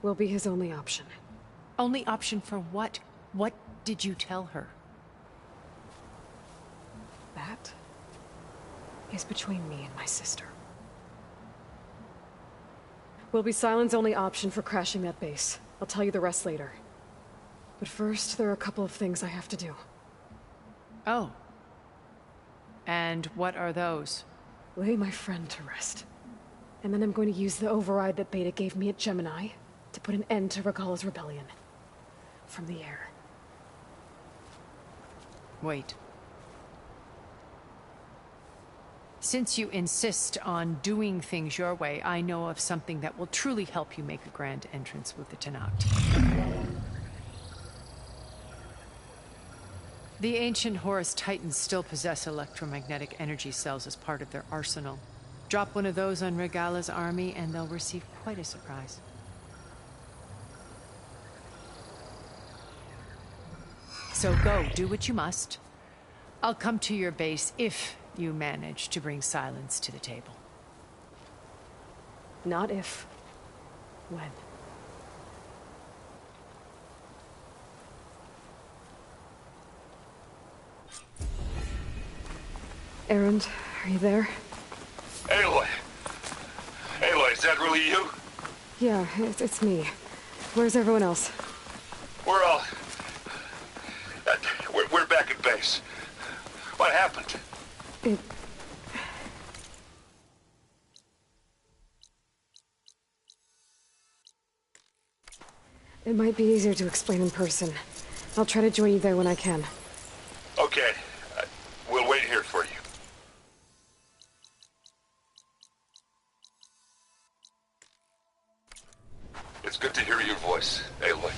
S4: We'll be his only option.
S13: Only option for what? What did you tell her?
S4: That is between me and my sister. Will be Silent's only option for crashing that base. I'll tell you the rest later. But first, there are a couple of things I have to do.
S13: Oh. And what are those?
S4: Lay my friend to rest. And then I'm going to use the override that Beta gave me at Gemini to put an end to Regala's rebellion. From the air.
S13: Wait. Since you insist on doing things your way, I know of something that will truly help you make a grand entrance with the Tenakth. The ancient Horus Titans still possess electromagnetic energy cells as part of their arsenal. Drop one of those on Regala's army and they'll receive quite a surprise. So go, do what you must. I'll come to your base if you manage to bring Silence to the table.
S4: Not if. When. Erend, are you there?
S7: Aloy! Aloy, is that really you?
S4: Yeah, it's me. Where's everyone else?
S7: We're all... We're back at base. What happened?
S4: It might be easier to explain in person. I'll try to join you there when I can.
S7: Okay. We'll wait here for you. It's good to hear your voice, Aloy.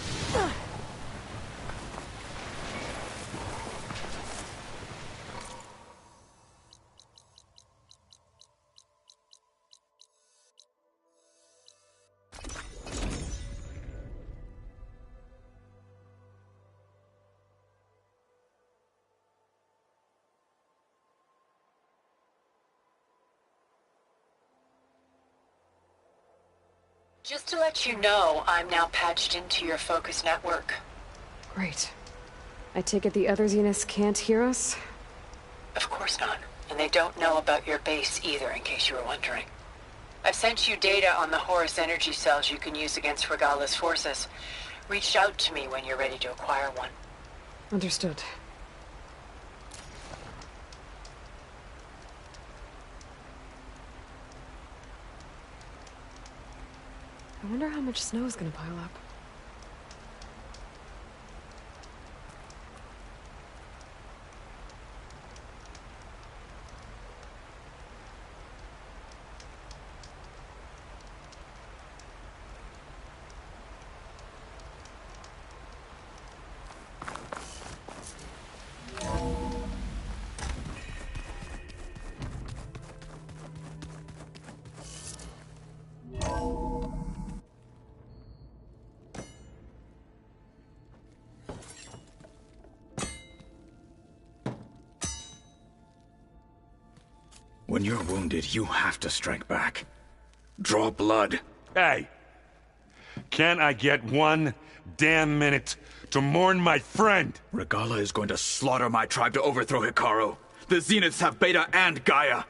S12: Just to let you know, I'm now patched into your focus network.
S4: Great. I take it the other Zeniths can't hear us?
S12: Of course not. And they don't know about your base either, in case you were wondering. I've sent you data on the Horus energy cells you can use against Regala's forces. Reach out to me when you're ready to acquire one.
S4: Understood. I wonder how much snow is gonna pile up.
S14: When you're wounded, you have to strike back. Draw blood.
S15: Hey! Can't I get one damn minute to mourn my friend?
S14: Regala is going to slaughter my tribe to overthrow Hikaru. The Zeniths have Beta and Gaia.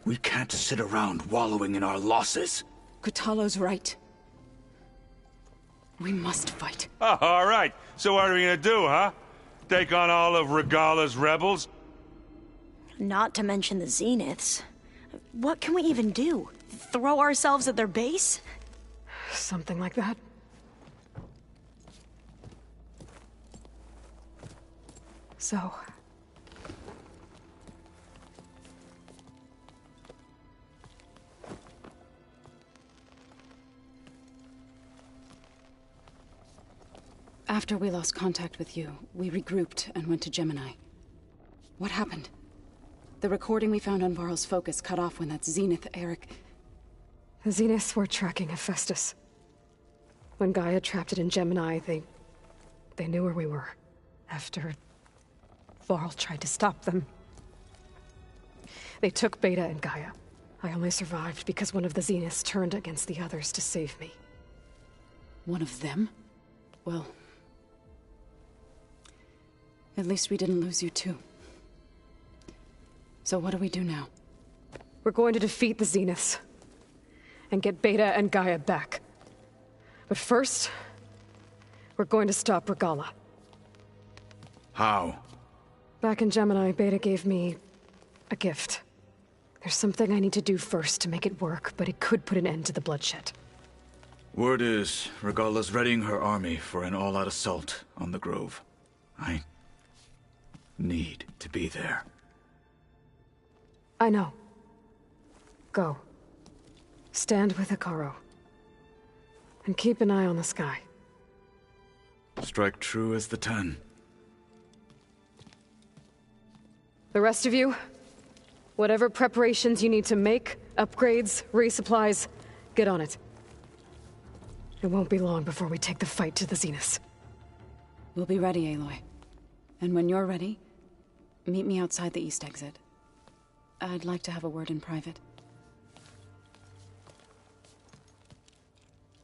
S14: We can't sit around wallowing in our losses.
S16: Kotallo's right. We must fight.
S15: Oh, all right. So what are we gonna do, huh? Take on all of Regala's rebels?
S17: Not to mention the Zeniths. What can we even do? Throw ourselves at their base?
S4: Something like that. So...
S16: After we lost contact with you, we regrouped and went to Gemini. What happened? The recording we found on Varl's focus cut off when that Zenith, Eric...
S4: The Zeniths were tracking Hephaestus. When Gaia trapped it in Gemini, they knew where we were. After Varl tried to stop them. They took Beta and Gaia. I only survived because one of the Zeniths turned against the others to save me.
S16: One of them? Well... at least we didn't lose you too. So what do we do now?
S4: We're going to defeat the Zeniths. And get Beta and Gaia back. But first... we're going to stop Regala.
S14: How?
S4: Back in Gemini, Beta gave me... a gift. There's something I need to do first to make it work, but it could put an end to the bloodshed.
S14: Word is, Regala's readying her army for an all-out assault on the Grove. I need to be there.
S4: I know. Go. Stand with Hikaru. And keep an eye on the sky.
S14: Strike true as the 10.
S4: The rest of you, whatever preparations you need to make, upgrades, resupplies, get on it. It won't be long before we take the fight to the Zeniths.
S16: We'll be ready, Aloy. And when you're ready, meet me outside the east exit. I'd like to have a word in private.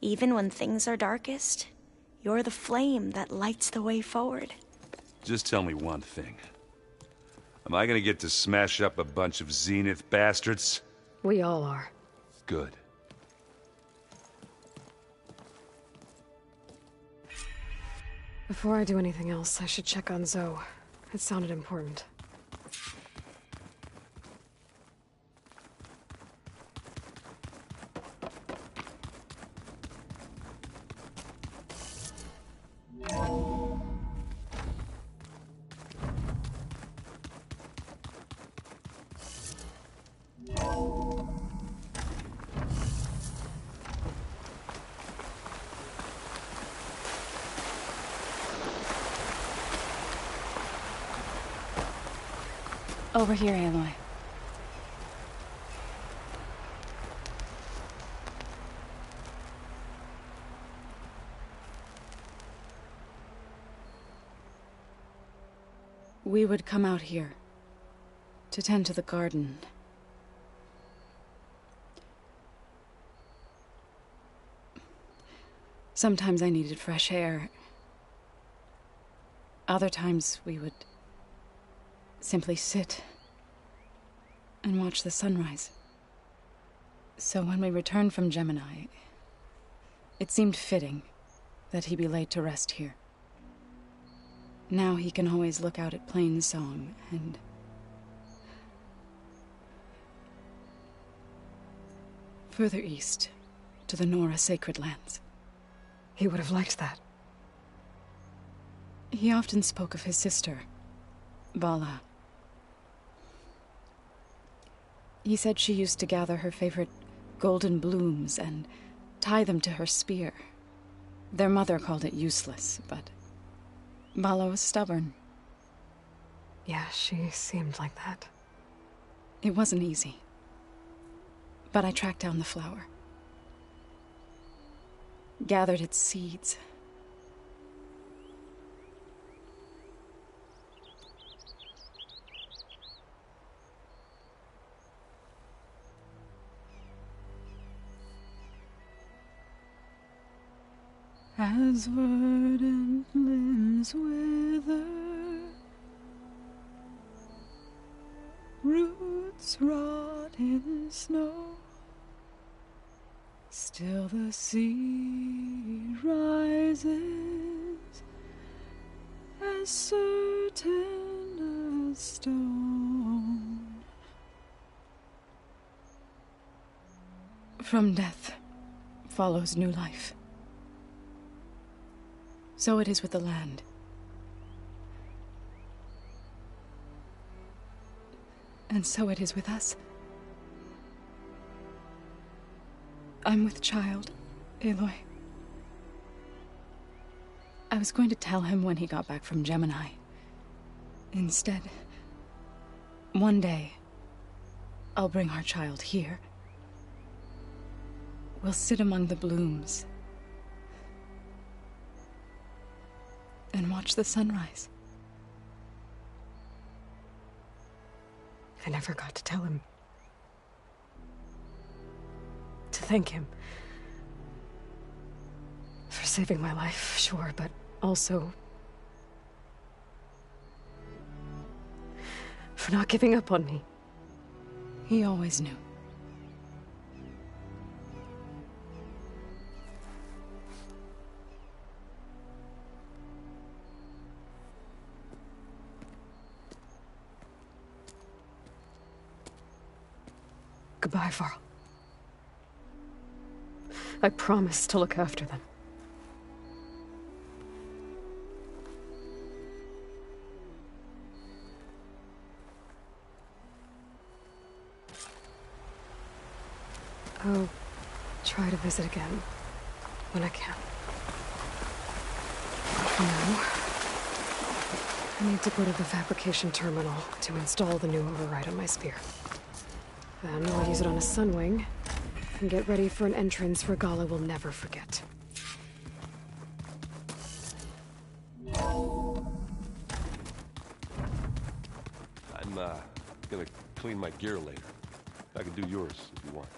S17: Even when things are darkest, you're the flame that lights the way forward.
S15: Just tell me one thing. Am I gonna get to smash up a bunch of Zenith bastards?
S4: We all are.
S15: Good.
S4: Before I do anything else, I should check on Zoe. It sounded important.
S16: Over here, Aloy. We would come out here to tend to the garden. Sometimes I needed fresh air. Other times we would simply sit and watch the sunrise. So when we returned from Gemini, it seemed fitting that he be laid to rest here. Now he can always look out at Plain Song and... further east, to the Nora Sacred Lands.
S4: He would have liked that.
S16: He often spoke of his sister, Bala. He said she used to gather her favorite golden blooms and tie them to her spear. Their mother called it useless, but Bala was stubborn.
S4: Yeah, she seemed like that.
S16: It wasn't easy. But I tracked down the flower. Gathered its seeds. as verdant limbs wither, roots rot in snow, still the sea rises as certain as stone. From death follows new life. So it is with the land. And so it is with us. I'm with child, Aloy. I was going to tell him when he got back from Gemini. Instead, one day, I'll bring our child here. We'll sit among the blooms and watch the sunrise.
S4: I never got to tell him. To thank him. For saving my life, sure, but also for not giving up on me.
S16: He always knew.
S4: Goodbye, Varl. I promise to look after them. I'll try to visit again when I can. For now, I need to go to the fabrication terminal to install the new override on my spear. Then I'll use it on a sunwing and get ready for an entrance Regala will never forget.
S5: I'm gonna clean my gear later. I can do yours if you want.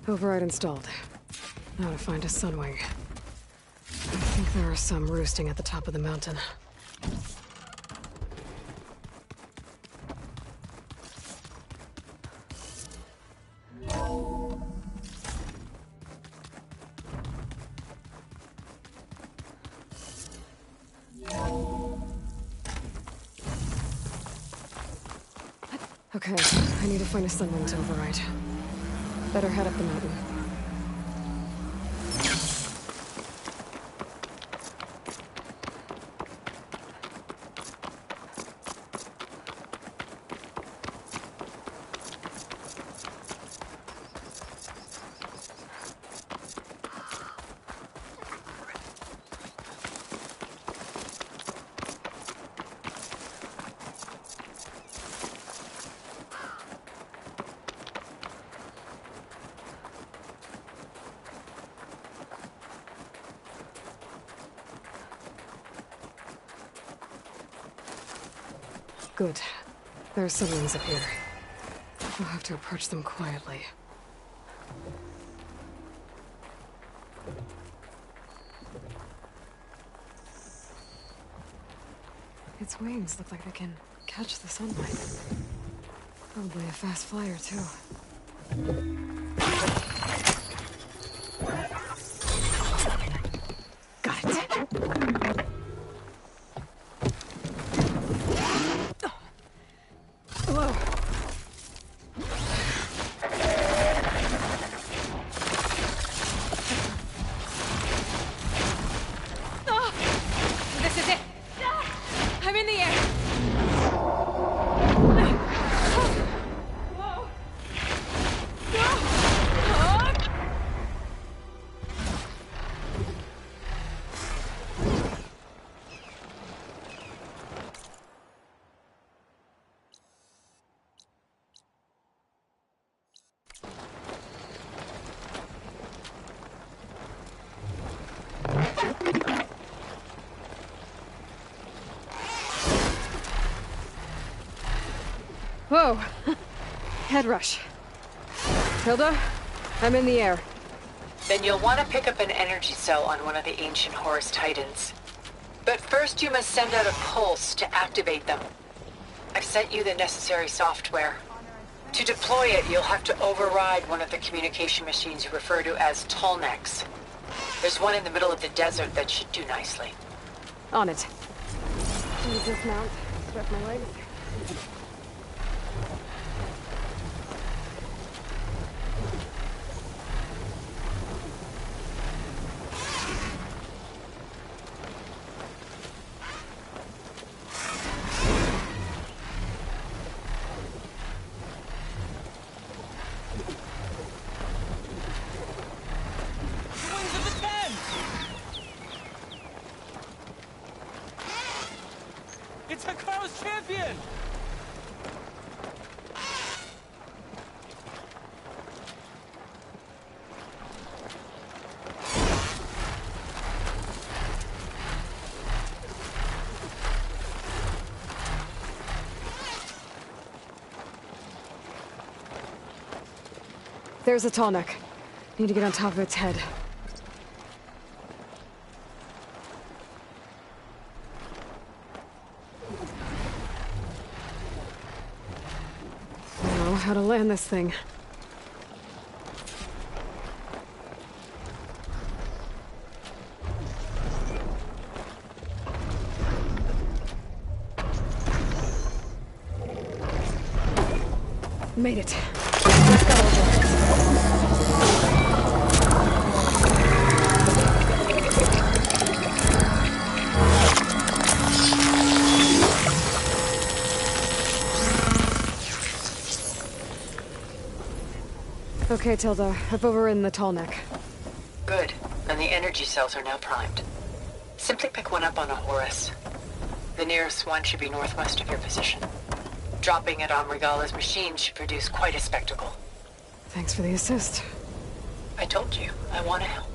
S4: Override installed. Now to find a sunwing. I think there are some roosting at the top of the mountain. Okay, I need to find a sunwing to override. Better head up the mountain. Good. There are sunwings up here. We'll have to approach them quietly. Its wings look like they can catch the sunlight. Probably a fast flyer, too. Got it. Whoa.
S1: Oh, this is it. I'm in the air. Whoa. No.
S4: Whoa. Head rush. Hilda, I'm in the air.
S12: Then you'll want to pick up an energy cell on one of the ancient Horus Titans. But first you must send out a pulse to activate them. I've sent you the necessary software. To deploy it, you'll have to override one of the communication machines you refer to as Tallnecks. There's one in the middle of the desert that should do nicely.
S4: On it. Dismount. Stretch my legs.
S2: It's Hikaru's champion!
S4: There's a tall neck. Need to get on top of its head. I know how to land this thing. Made it. Let's go over. Okay, Tilda. I've overridden the tall neck.
S12: Good. And the energy cells are now primed. Simply pick one up on a Horus. The nearest one should be northwest of your position. Dropping it on Regala's machine should produce quite a spectacle.
S4: Thanks for the assist.
S12: I told you, I want to help.